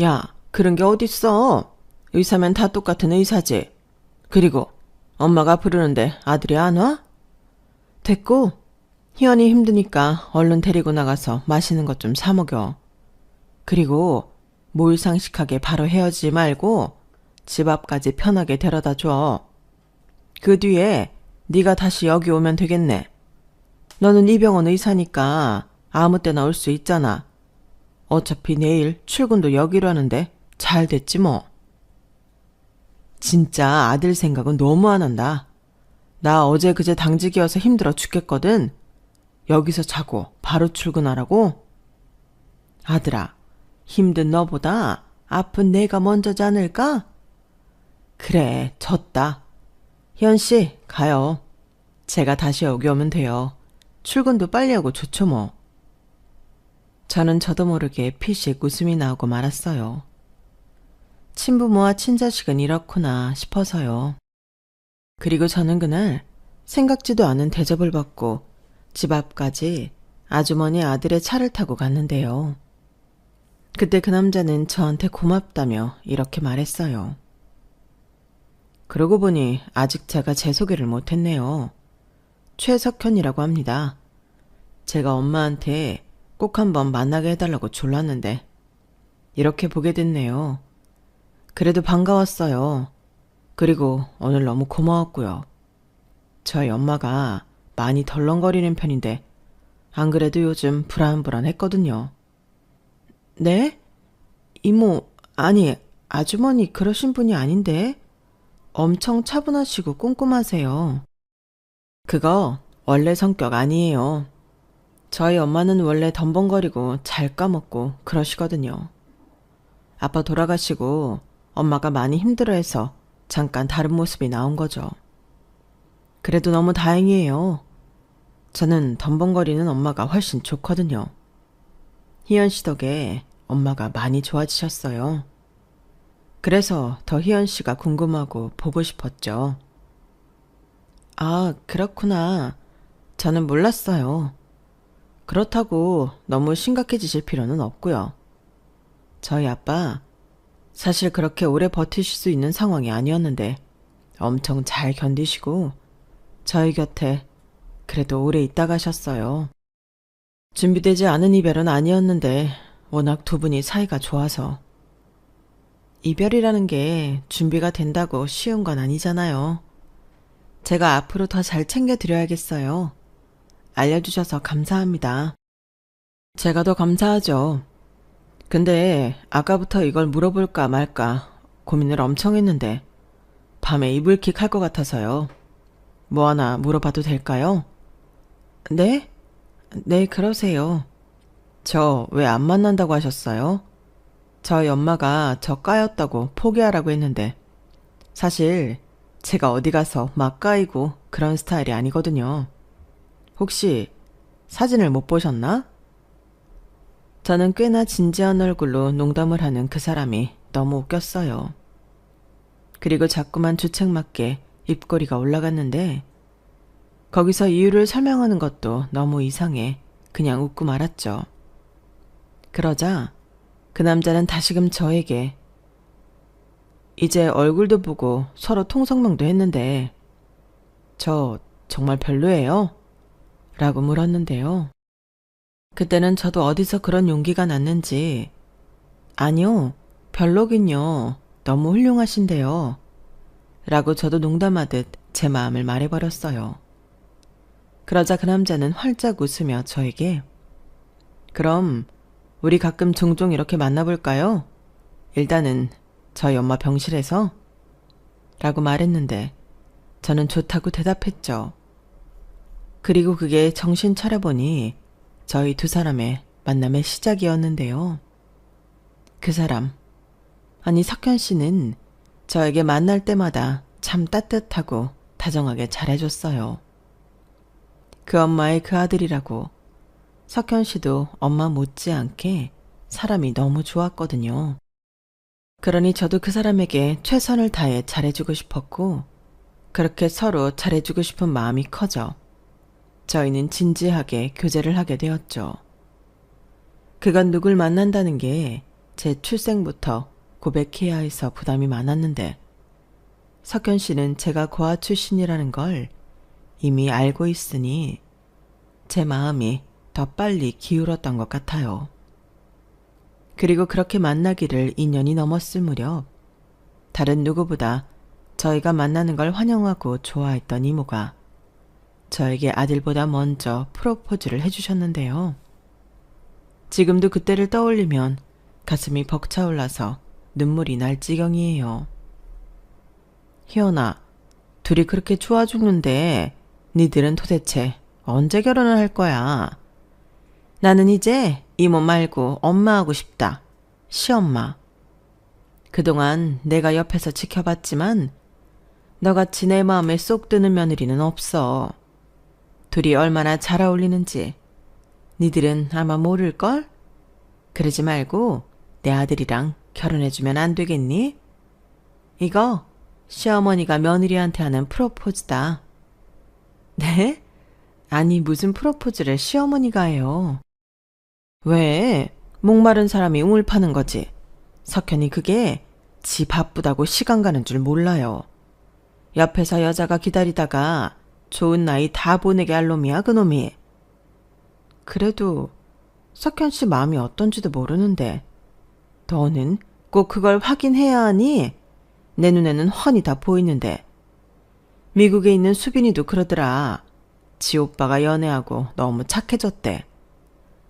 S1: 야, 그런 게 어딨어. 의사면 다 똑같은 의사지. 그리고 엄마가 부르는데 아들이 안 와? 됐고, 희연이 힘드니까 얼른 데리고 나가서 맛있는 것 좀 사 먹여. 그리고 몰상식하게 바로 헤어지지 말고 집 앞까지 편하게 데려다 줘. 그 뒤에 네가 다시 여기 오면 되겠네. 너는 이 병원 의사니까 아무 때나 올 수 있잖아. 어차피 내일 출근도 여기로 하는데 잘 됐지 뭐. 진짜 아들 생각은 너무 안 한다. 나 어제 그제 당직이어서 힘들어 죽겠거든. 여기서 자고 바로 출근하라고? 아들아, 힘든 너보다 아픈 내가 먼저지 않을까? 그래, 졌다. 희연씨, 가요. 제가 다시 여기 오면 돼요. 출근도 빨리 하고 좋죠 뭐. 저는 저도 모르게 피식 웃음이 나오고 말았어요. 친부모와 친자식은 이렇구나 싶어서요. 그리고 저는 그날 생각지도 않은 대접을 받고 집 앞까지 아주머니 아들의 차를 타고 갔는데요. 그때 그 남자는 저한테 고맙다며 이렇게 말했어요. 그러고 보니 아직 제가 제 소개를 못했네요. 최석현이라고 합니다. 제가 엄마한테 꼭 한번 만나게 해달라고 졸랐는데 이렇게 보게 됐네요. 그래도 반가웠어요. 그리고 오늘 너무 고마웠고요. 저희 엄마가 많이 덜렁거리는 편인데 안 그래도 요즘 불안불안했거든요. 네? 이모, 아니 아주머니 그러신 분이 아닌데 엄청 차분하시고 꼼꼼하세요. 그거 원래 성격 아니에요. 저희 엄마는 원래 덤벙거리고 잘 까먹고 그러시거든요. 아빠 돌아가시고 엄마가 많이 힘들어해서 잠깐 다른 모습이 나온 거죠. 그래도 너무 다행이에요. 저는 덤벙거리는 엄마가 훨씬 좋거든요. 희연 씨 덕에 엄마가 많이 좋아지셨어요. 그래서 더 희연 씨가 궁금하고 보고 싶었죠. 아, 그렇구나. 저는 몰랐어요. 그렇다고 너무 심각해지실 필요는 없고요. 저희 아빠 사실 그렇게 오래 버티실 수 있는 상황이 아니었는데 엄청 잘 견디시고 저희 곁에 그래도 오래 있다 가셨어요. 준비되지 않은 이별은 아니었는데 워낙 두 분이 사이가 좋아서. 이별이라는 게 준비가 된다고 쉬운 건 아니잖아요. 제가 앞으로 더 잘 챙겨드려야겠어요. 알려주셔서 감사합니다. 제가 더 감사하죠. 근데 아까부터 이걸 물어볼까 말까 고민을 엄청 했는데 밤에 이불킥 할 것 같아서요. 뭐 하나 물어봐도 될까요? 네? 네, 그러세요. 저 왜 안 만난다고 하셨어요? 저희 엄마가 저 까였다고 포기하라고 했는데 사실 제가 어디 가서 막 까이고 그런 스타일이 아니거든요. 혹시 사진을 못 보셨나? 저는 꽤나 진지한 얼굴로 농담을 하는 그 사람이 너무 웃겼어요. 그리고 자꾸만 주책맞게 입꼬리가 올라갔는데 거기서 이유를 설명하는 것도 너무 이상해 그냥 웃고 말았죠. 그러자 그 남자는 다시금 저에게 이제 얼굴도 보고 서로 통성명도 했는데 저 정말 별로예요? 라고 물었는데요. 그때는 저도 어디서 그런 용기가 났는지 아니요, 별로긴요. 너무 훌륭하신데요. 라고 저도 농담하듯 제 마음을 말해버렸어요. 그러자 그 남자는 활짝 웃으며 저에게 그럼 우리 가끔 종종 이렇게 만나볼까요? 일단은 저희 엄마 병실에서? 라고 말했는데 저는 좋다고 대답했죠. 그리고 그게 정신 차려보니 저희 두 사람의 만남의 시작이었는데요. 그 사람, 아니 석현 씨는 저에게 만날 때마다 참 따뜻하고 다정하게 잘해줬어요. 그 엄마의 그 아들이라고 석현 씨도 엄마 못지않게 사람이 너무 좋았거든요. 그러니 저도 그 사람에게 최선을 다해 잘해주고 싶었고 그렇게 서로 잘해주고 싶은 마음이 커져 저희는 진지하게 교제를 하게 되었죠. 그간 누굴 만난다는 게 제 출생부터 고백해야 해서 부담이 많았는데 석현 씨는 제가 고아 출신이라는 걸 이미 알고 있으니 제 마음이 더 빨리 기울었던 것 같아요. 그리고 그렇게 만나기를 2년이 넘었을 무렵 다른 누구보다 저희가 만나는 걸 환영하고 좋아했던 이모가 저에게 아들보다 먼저 프로포즈를 해주셨는데요. 지금도 그때를 떠올리면 가슴이 벅차올라서 눈물이 날 지경이에요. 희연아, 둘이 그렇게 좋아 죽는데 니들은 도대체 언제 결혼을 할 거야? 나는 이제 이모 말고 엄마 하고 싶다. 시엄마. 그동안 내가 옆에서 지켜봤지만 너같이 내 마음에 쏙 드는 며느리는 없어. 둘이 얼마나 잘 어울리는지 니들은 아마 모를걸? 그러지 말고 내 아들이랑 결혼해주면 안 되겠니? 이거 시어머니가 며느리한테 하는 프로포즈다. 네? 아니 무슨 프로포즈를 시어머니가 해요. 왜? 목마른 사람이 우물 파는 거지. 석현이 그게 지 바쁘다고 시간 가는 줄 몰라요. 옆에서 여자가 기다리다가 좋은 나이 다 보내게 할 놈이야 그놈이. 그래도 석현 씨 마음이 어떤지도 모르는데 너는 꼭 그걸 확인해야 하니? 내 눈에는 훤히 다 보이는데. 미국에 있는 수빈이도 그러더라. 지 오빠가 연애하고 너무 착해졌대.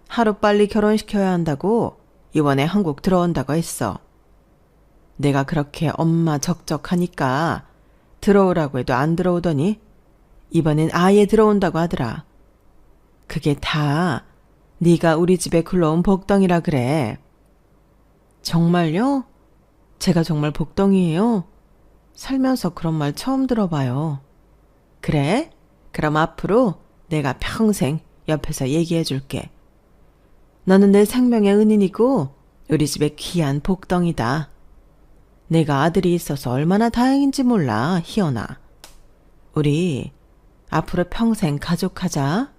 S1: 하루빨리 결혼시켜야 한다고 이번에 한국 들어온다고 했어. 내가 그렇게 엄마 적적하니까 들어오라고 해도 안 들어오더니 이번엔 아예 들어온다고 하더라. 그게 다 네가 우리 집에 굴러온 복덩이라 그래. 정말요? 제가 정말 복덩이에요? 살면서 그런 말 처음 들어봐요. 그래? 그럼 앞으로 내가 평생 옆에서 얘기해 줄게. 너는 내 생명의 은인이고 우리 집의 귀한 복덩이다. 내가 아들이 있어서 얼마나 다행인지 몰라, 희연아. 우리 앞으로 평생 가족하자.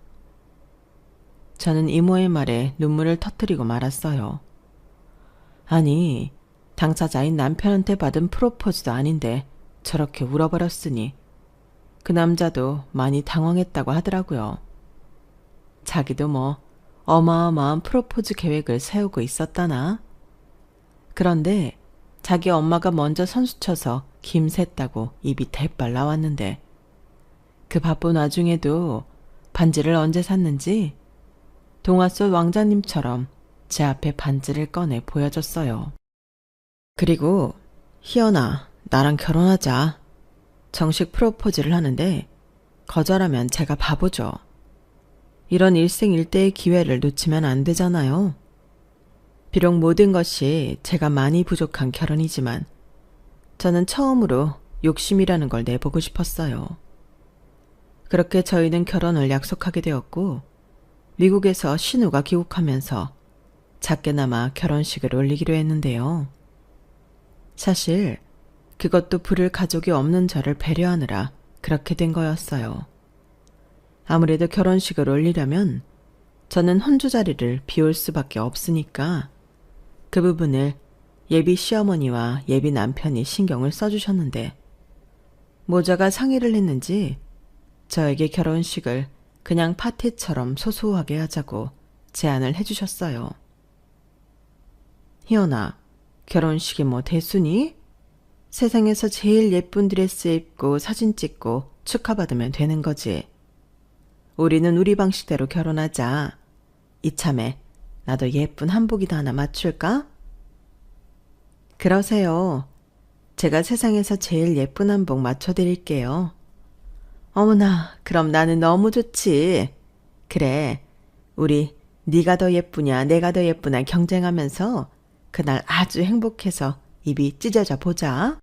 S1: 저는 이모의 말에 눈물을 터뜨리고 말았어요. 아니, 당사자인 남편한테 받은 프로포즈도 아닌데 저렇게 울어버렸으니 그 남자도 많이 당황했다고 하더라고요. 자기도 뭐 어마어마한 프로포즈 계획을 세우고 있었다나? 그런데 자기 엄마가 먼저 선수쳐서 김샜다고 입이 대빨 나왔는데 그 바쁜 와중에도 반지를 언제 샀는지 동화 속 왕자님처럼 제 앞에 반지를 꺼내 보여줬어요. 그리고 희연아, 나랑 결혼하자. 정식 프로포즈를 하는데 거절하면 제가 바보죠. 이런 일생일대의 기회를 놓치면 안 되잖아요. 비록 모든 것이 제가 많이 부족한 결혼이지만 저는 처음으로 욕심이라는 걸 내보고 싶었어요. 그렇게 저희는 결혼을 약속하게 되었고 미국에서 신우가 귀국하면서 작게나마 결혼식을 올리기로 했는데요. 사실 그것도 부를 가족이 없는 저를 배려하느라 그렇게 된 거였어요. 아무래도 결혼식을 올리려면 저는 혼주 자리를 비울 수밖에 없으니까 그 부분을 예비 시어머니와 예비 남편이 신경을 써주셨는데 모자가 상의를 했는지 저에게 결혼식을 그냥 파티처럼 소소하게 하자고 제안을 해주셨어요. 희연아, 결혼식이 뭐 대수니? 세상에서 제일 예쁜 드레스 입고 사진 찍고 축하받으면 되는 거지. 우리는 우리 방식대로 결혼하자. 이참에 나도 예쁜 한복이나 하나 맞출까? 그러세요. 제가 세상에서 제일 예쁜 한복 맞춰드릴게요. 어머나, 그럼 나는 너무 좋지. 그래, 우리 네가 더 예쁘냐, 내가 더 예쁘냐 경쟁하면서 그날 아주 행복해서 입이 찢어져 보자.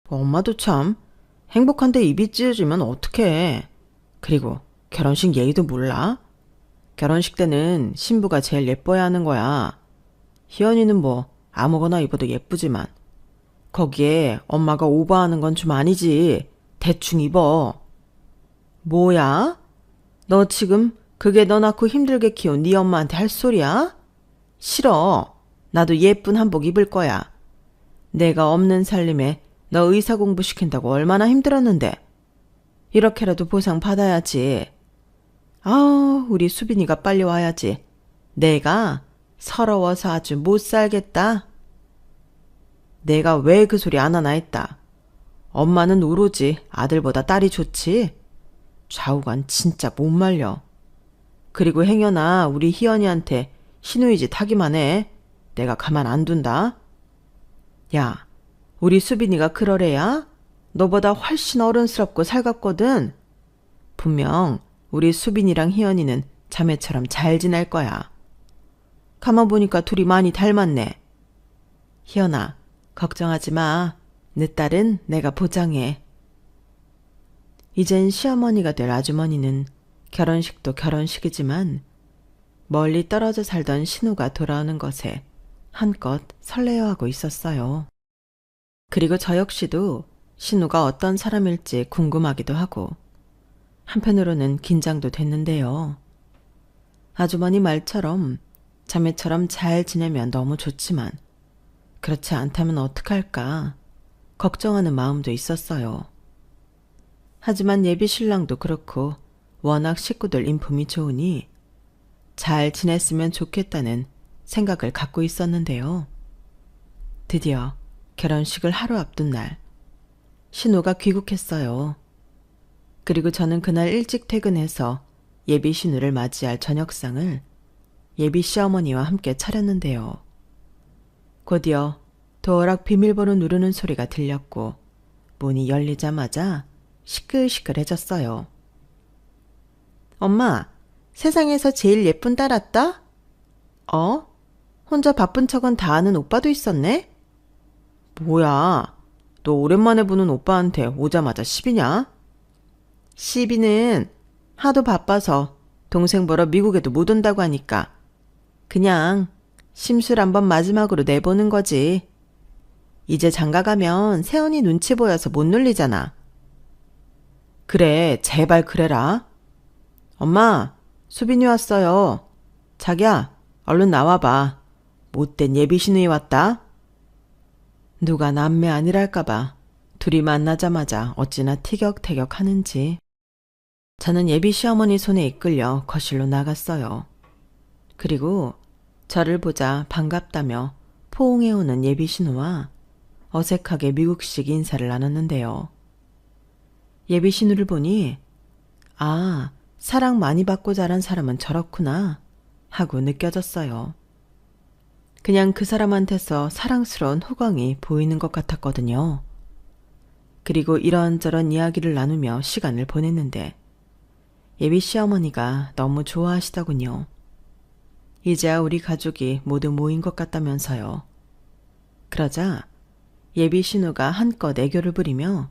S1: 엄마도 참 행복한데 입이 찢어지면 어떡해. 그리고 결혼식 예의도 몰라? 결혼식 때는 신부가 제일 예뻐야 하는 거야. 희연이는 뭐 아무거나 입어도 예쁘지만 거기에 엄마가 오버하는 건 좀 아니지. 대충 입어. 뭐야? 너 지금 그게 너 낳고 힘들게 키운 네 엄마한테 할 소리야? 싫어. 나도 예쁜 한복 입을 거야. 내가 없는 살림에 너 의사 공부 시킨다고 얼마나 힘들었는데. 이렇게라도 보상 받아야지. 아우, 우리 수빈이가 빨리 와야지. 내가 서러워서 아주 못 살겠다. 내가 왜 그 소리 안 하나 했다. 엄마는 오로지 아들보다 딸이 좋지. 좌우간 진짜 못 말려. 그리고 행여나 우리 희연이한테 신우이지 타기만 해. 내가 가만 안 둔다. 야, 우리 수빈이가 그러래야? 너보다 훨씬 어른스럽고 살갑거든. 분명 우리 수빈이랑 희연이는 자매처럼 잘 지낼 거야. 가만 보니까 둘이 많이 닮았네. 희연아, 걱정하지 마. 내 딸은 내가 보장해. 이젠 시어머니가 될 아주머니는 결혼식도 결혼식이지만 멀리 떨어져 살던 신우가 돌아오는 것에 한껏 설레어하고 있었어요. 그리고 저 역시도 신우가 어떤 사람일지 궁금하기도 하고 한편으로는 긴장도 됐는데요. 아주머니 말처럼 자매처럼 잘 지내면 너무 좋지만 그렇지 않다면 어떡할까 걱정하는 마음도 있었어요. 하지만 예비 신랑도 그렇고 워낙 식구들 인품이 좋으니 잘 지냈으면 좋겠다는 생각을 갖고 있었는데요. 드디어 결혼식을 하루 앞둔 날 신우가 귀국했어요. 그리고 저는 그날 일찍 퇴근해서 예비 신우를 맞이할 저녁상을 예비 시어머니와 함께 차렸는데요. 곧이어 도어락 비밀번호 누르는 소리가 들렸고 문이 열리자마자 시끌시끌해졌어요. 엄마, 세상에서 제일 예쁜 딸 왔다? 어? 혼자 바쁜 척은 다 아는 오빠도 있었네? 뭐야, 너 오랜만에 보는 오빠한테 오자마자 시비냐? 시비는 하도 바빠서 동생 보러 미국에도 못 온다고 하니까 그냥 심술 한번 마지막으로 내보는 거지. 이제 장가가면 세연이 눈치 보여서 못 놀리잖아. 그래, 제발 그래라. 엄마, 수빈이 왔어요. 자기야, 얼른 나와봐. 못된 예비 신우이 왔다. 누가 남매 아니랄까봐 둘이 만나자마자 어찌나 티격태격 하는지. 저는 예비 시어머니 손에 이끌려 거실로 나갔어요. 그리고 저를 보자 반갑다며 포옹해오는 예비 신우와 어색하게 미국식 인사를 나눴는데요. 예비 신우를 보니 아, 사랑 많이 받고 자란 사람은 저렇구나 하고 느껴졌어요. 그냥 그 사람한테서 사랑스러운 호강이 보이는 것 같았거든요. 그리고 이런저런 이야기를 나누며 시간을 보냈는데 예비 시어머니가 너무 좋아하시더군요. 이제야 우리 가족이 모두 모인 것 같다면서요. 그러자 예비 신우가 한껏 애교를 부리며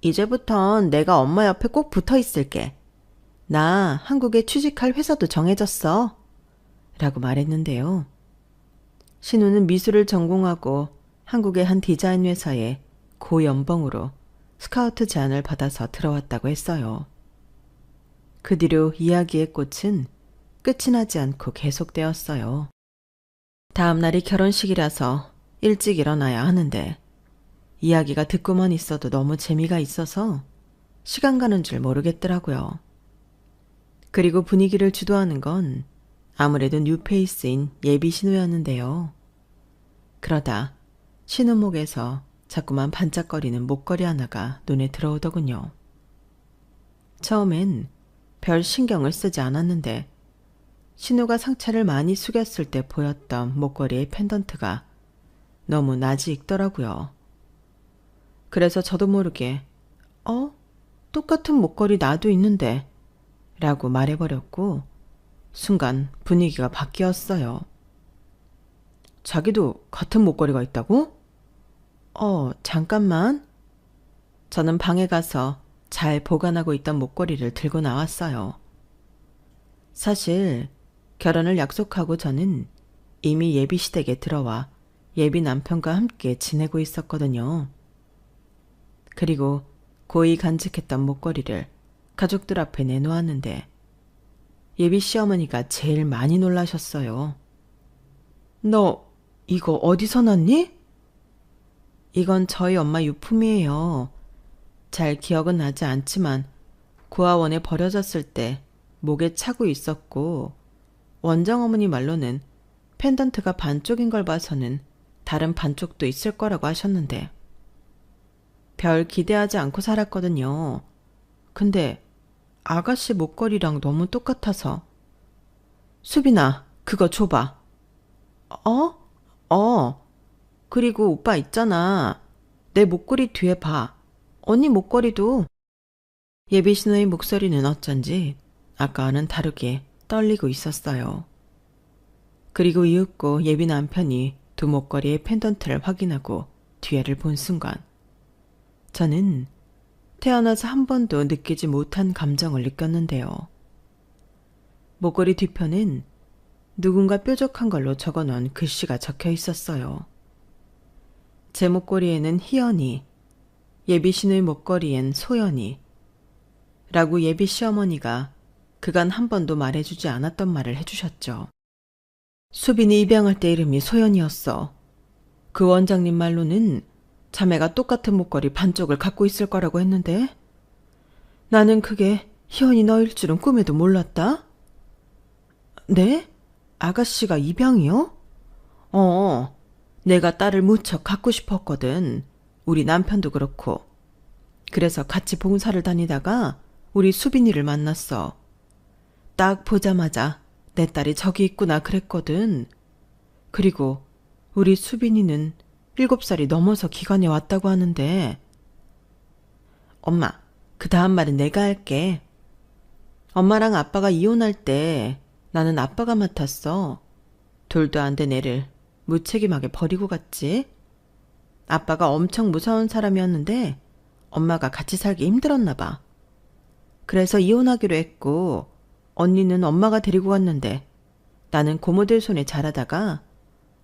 S1: 이제부턴 내가 엄마 옆에 꼭 붙어 있을게. 나 한국에 취직할 회사도 정해졌어. 라고 말했는데요. 신우는 미술을 전공하고 한국의 한 디자인 회사에 고연봉으로 스카우트 제안을 받아서 들어왔다고 했어요. 그 뒤로 이야기의 꽃은 끝이 나지 않고 계속되었어요. 다음 날이 결혼식이라서 일찍 일어나야 하는데 이야기가 듣고만 있어도 너무 재미가 있어서 시간 가는 줄 모르겠더라고요. 그리고 분위기를 주도하는 건 아무래도 뉴페이스인 예비 신우였는데요. 그러다 신우 목에서 자꾸만 반짝거리는 목걸이 하나가 눈에 들어오더군요. 처음엔 별 신경을 쓰지 않았는데 신우가 상체를 많이 숙였을 때 보였던 목걸이의 펜던트가 너무 낯이 익더라고요. 그래서 저도 모르게 똑같은 목걸이 나도 있는데 라고 말해버렸고 순간 분위기가 바뀌었어요. 자기도 같은 목걸이가 있다고? 잠깐만. 저는 방에 가서 잘 보관하고 있던 목걸이를 들고 나왔어요. 사실 결혼을 약속하고 저는 이미 예비 시댁에 들어와 예비 남편과 함께 지내고 있었거든요. 그리고 고이 간직했던 목걸이를 가족들 앞에 내놓았는데 예비 시어머니가 제일 많이 놀라셨어요. 너 이거 어디서 났니? 이건 저희 엄마 유품이에요. 잘 기억은 나지 않지만 고아원에 버려졌을 때 목에 차고 있었고 원정어머니 말로는 펜던트가 반쪽인 걸 봐서는 다른 반쪽도 있을 거라고 하셨는데 별 기대하지 않고 살았거든요. 근데 아가씨 목걸이랑 너무 똑같아서 수빈아, 그거 줘봐. 그리고 오빠 있잖아. 내 목걸이 뒤에 봐. 언니 목걸이도. 예비 신우의 목소리는 어쩐지 아까와는 다르게 떨리고 있었어요. 그리고 이윽고 예비 남편이 두 목걸이의 펜던트를 확인하고 뒤에를 본 순간 저는 태어나서 한 번도 느끼지 못한 감정을 느꼈는데요. 목걸이 뒤편은 누군가 뾰족한 걸로 적어놓은 글씨가 적혀 있었어요. 제 목걸이에는 희연이, 예비 신우의 목걸이엔 소연이 라고 예비 시어머니가 그간 한 번도 말해주지 않았던 말을 해주셨죠. 수빈이 입양할 때 이름이 소연이었어. 그 원장님 말로는 자매가 똑같은 목걸이 반쪽을 갖고 있을 거라고 했는데 나는 그게 희연이 너일 줄은 꿈에도 몰랐다. 네? 아가씨가 입양이요? 내가 딸을 무척 갖고 싶었거든. 우리 남편도 그렇고. 그래서 같이 봉사를 다니다가 우리 수빈이를 만났어. 딱 보자마자 내 딸이 저기 있구나 그랬거든. 그리고 우리 수빈이는 7살이 넘어서 기관에 왔다고 하는데 엄마, 그 다음 말은 내가 할게. 엄마랑 아빠가 이혼할 때 나는 아빠가 맡았어. 둘도 안 된 애를 무책임하게 버리고 갔지. 아빠가 엄청 무서운 사람이었는데 엄마가 같이 살기 힘들었나 봐. 그래서 이혼하기로 했고 언니는 엄마가 데리고 갔는데 나는 고모들 손에 자라다가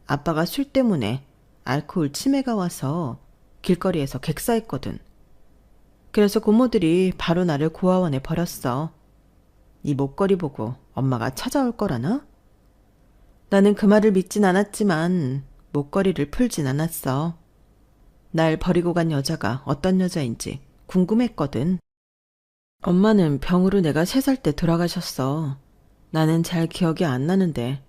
S1: 아빠가 술 때문에 알코올 치매가 와서 길거리에서 객사했거든. 그래서 고모들이 바로 나를 고아원에 버렸어. 이 목걸이 보고 엄마가 찾아올 거라나? 나는 그 말을 믿진 않았지만 목걸이를 풀진 않았어. 날 버리고 간 여자가 어떤 여자인지 궁금했거든. 엄마는 병으로 내가 3살 때 돌아가셨어. 나는 잘 기억이 안 나는데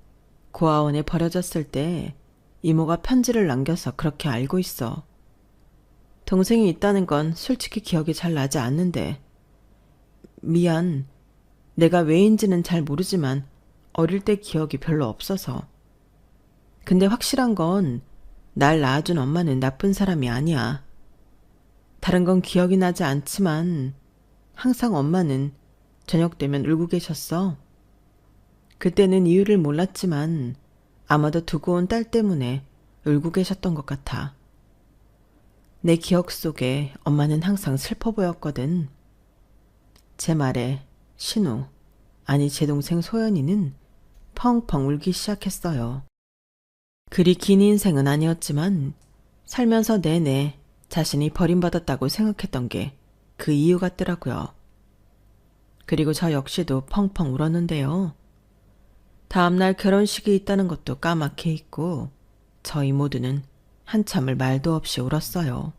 S1: 고아원에 버려졌을 때 이모가 편지를 남겨서 그렇게 알고 있어. 동생이 있다는 건 솔직히 기억이 잘 나지 않는데 미안. 내가 왜인지는 잘 모르지만 어릴 때 기억이 별로 없어서. 근데 확실한 건 날 낳아준 엄마는 나쁜 사람이 아니야. 다른 건 기억이 나지 않지만 항상 엄마는 저녁 되면 울고 계셨어. 그때는 이유를 몰랐지만 아마도 두고 온 딸 때문에 울고 계셨던 것 같아. 내 기억 속에 엄마는 항상 슬퍼 보였거든. 제 말에 신우, 아니 제 동생 소연이는 펑펑 울기 시작했어요. 그리 긴 인생은 아니었지만 살면서 내내 자신이 버림받았다고 생각했던 게 그 이유 같더라고요. 그리고 저 역시도 펑펑 울었는데요. 다음날 결혼식이 있다는 것도 까맣게 잊고 저희 모두는 한참을 말도 없이 울었어요.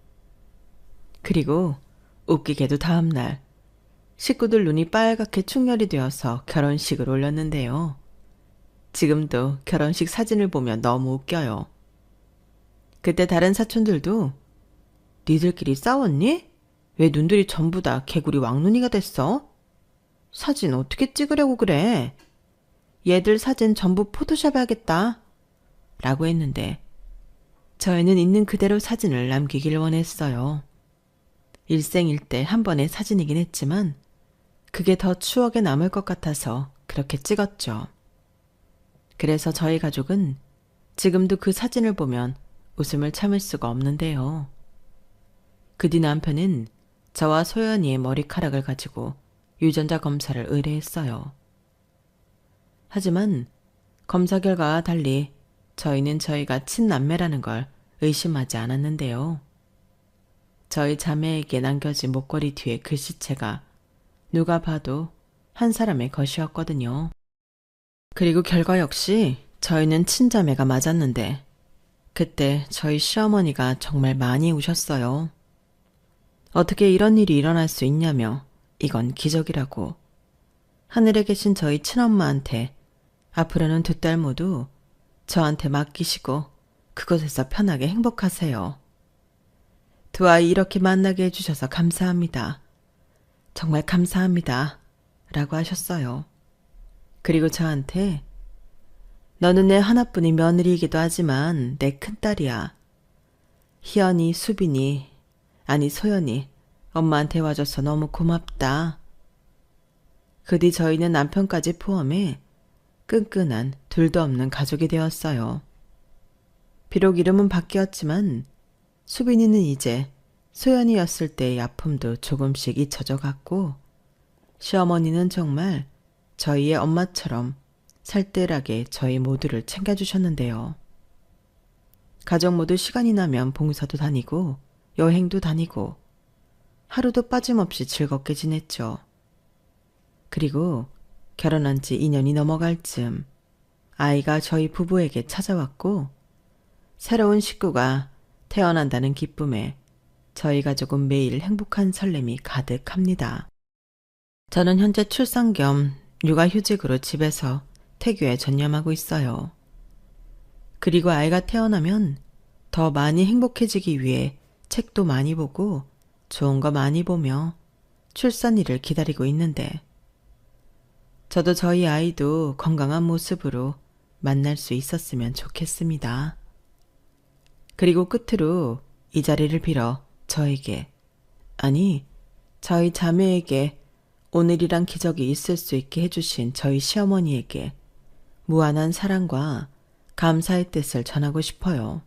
S1: 그리고 웃기게도 다음날 식구들 눈이 빨갛게 충혈이 되어서 결혼식을 올렸는데요. 지금도 결혼식 사진을 보면 너무 웃겨요. 그때 다른 사촌들도 니들끼리 싸웠니? 왜 눈들이 전부 다 개구리 왕눈이가 됐어? 사진 어떻게 찍으려고 그래? 얘들 사진 전부 포토샵 해야겠다. 라고 했는데 저희는 있는 그대로 사진을 남기길 원했어요. 일생일대 한 번의 사진이긴 했지만 그게 더 추억에 남을 것 같아서 그렇게 찍었죠. 그래서 저희 가족은 지금도 그 사진을 보면 웃음을 참을 수가 없는데요. 그 뒤 남편은 저와 소연이의 머리카락을 가지고 유전자 검사를 의뢰했어요. 하지만 검사 결과와 달리 저희는 저희가 친남매라는 걸 의심하지 않았는데요. 저희 자매에게 남겨진 목걸이 뒤에 글씨체가 누가 봐도 한 사람의 것이었거든요. 그리고 결과 역시 저희는 친자매가 맞았는데 그때 저희 시어머니가 정말 많이 우셨어요. 어떻게 이런 일이 일어날 수 있냐며 이건 기적이라고. 하늘에 계신 저희 친엄마한테 앞으로는 두 딸 모두 저한테 맡기시고 그곳에서 편하게 행복하세요. 두 아이 이렇게 만나게 해주셔서 감사합니다. 정말 감사합니다. 라고 하셨어요. 그리고 저한테 너는 내 하나뿐인 며느리이기도 하지만 내 큰딸이야. 희연이, 수빈이, 아니 소연이 엄마한테 와줘서 너무 고맙다. 그 뒤 저희는 남편까지 포함해 끈끈한 둘도 없는 가족이 되었어요. 비록 이름은 바뀌었지만 수빈이는 이제 소연이었을 때의 아픔도 조금씩 잊혀져 갔고 시어머니는 정말 저희의 엄마처럼 살뜰하게 저희 모두를 챙겨주셨는데요. 가족 모두 시간이 나면 봉사도 다니고 여행도 다니고 하루도 빠짐없이 즐겁게 지냈죠. 그리고 결혼한 지 2년이 넘어갈 즈음 아이가 저희 부부에게 찾아왔고 새로운 식구가 태어난다는 기쁨에 저희 가족은 매일 행복한 설렘이 가득합니다. 저는 현재 출산 겸 육아휴직으로 집에서 태교에 전념하고 있어요. 그리고 아이가 태어나면 더 많이 행복해지기 위해 책도 많이 보고 좋은 거 많이 보며 출산일을 기다리고 있는데 저도 저희 아이도 건강한 모습으로 만날 수 있었으면 좋겠습니다. 그리고 끝으로 이 자리를 빌어 저에게, 아니 저희 자매에게 오늘이란 기적이 있을 수 있게 해주신 저희 시어머니에게 무한한 사랑과 감사의 뜻을 전하고 싶어요.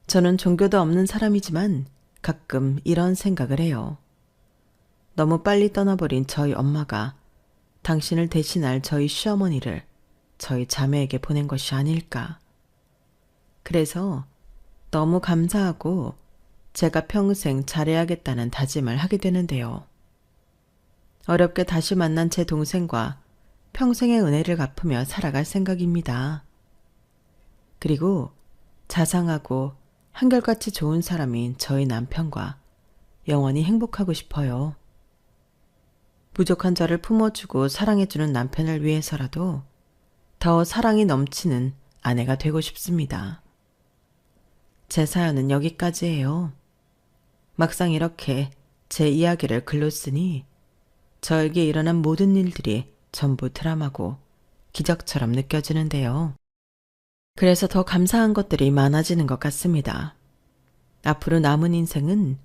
S1: 저는 종교도 없는 사람이지만 가끔 이런 생각을 해요. 너무 빨리 떠나버린 저희 엄마가 당신을 대신할 저희 시어머니를 저희 자매에게 보낸 것이 아닐까. 그래서 너무 감사하고 제가 평생 잘해야겠다는 다짐을 하게 되는데요. 어렵게 다시 만난 제 동생과 평생의 은혜를 갚으며 살아갈 생각입니다. 그리고 자상하고 한결같이 좋은 사람인 저희 남편과 영원히 행복하고 싶어요. 부족한 저를 품어주고 사랑해주는 남편을 위해서라도 더 사랑이 넘치는 아내가 되고 싶습니다. 제 사연은 여기까지예요. 막상 이렇게 제 이야기를 글로 쓰니 저에게 일어난 모든 일들이 전부 드라마고 기적처럼 느껴지는데요. 그래서 더 감사한 것들이 많아지는 것 같습니다. 앞으로 남은 인생은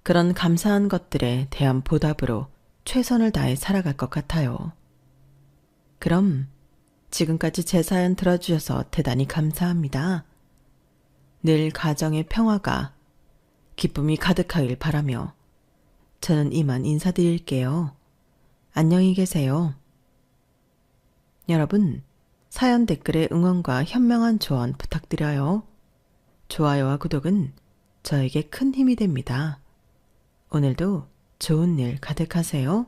S1: 그런 감사한 것들에 대한 보답으로 최선을 다해 살아갈 것 같아요. 그럼 지금까지 제 사연 들어주셔서 대단히 감사합니다. 늘 가정의 평화가 기쁨이 가득하길 바라며 저는 이만 인사드릴게요. 안녕히 계세요. 여러분, 사연 댓글에 응원과 현명한 조언 부탁드려요. 좋아요와 구독은 저에게 큰 힘이 됩니다. 오늘도 좋은 일 가득하세요.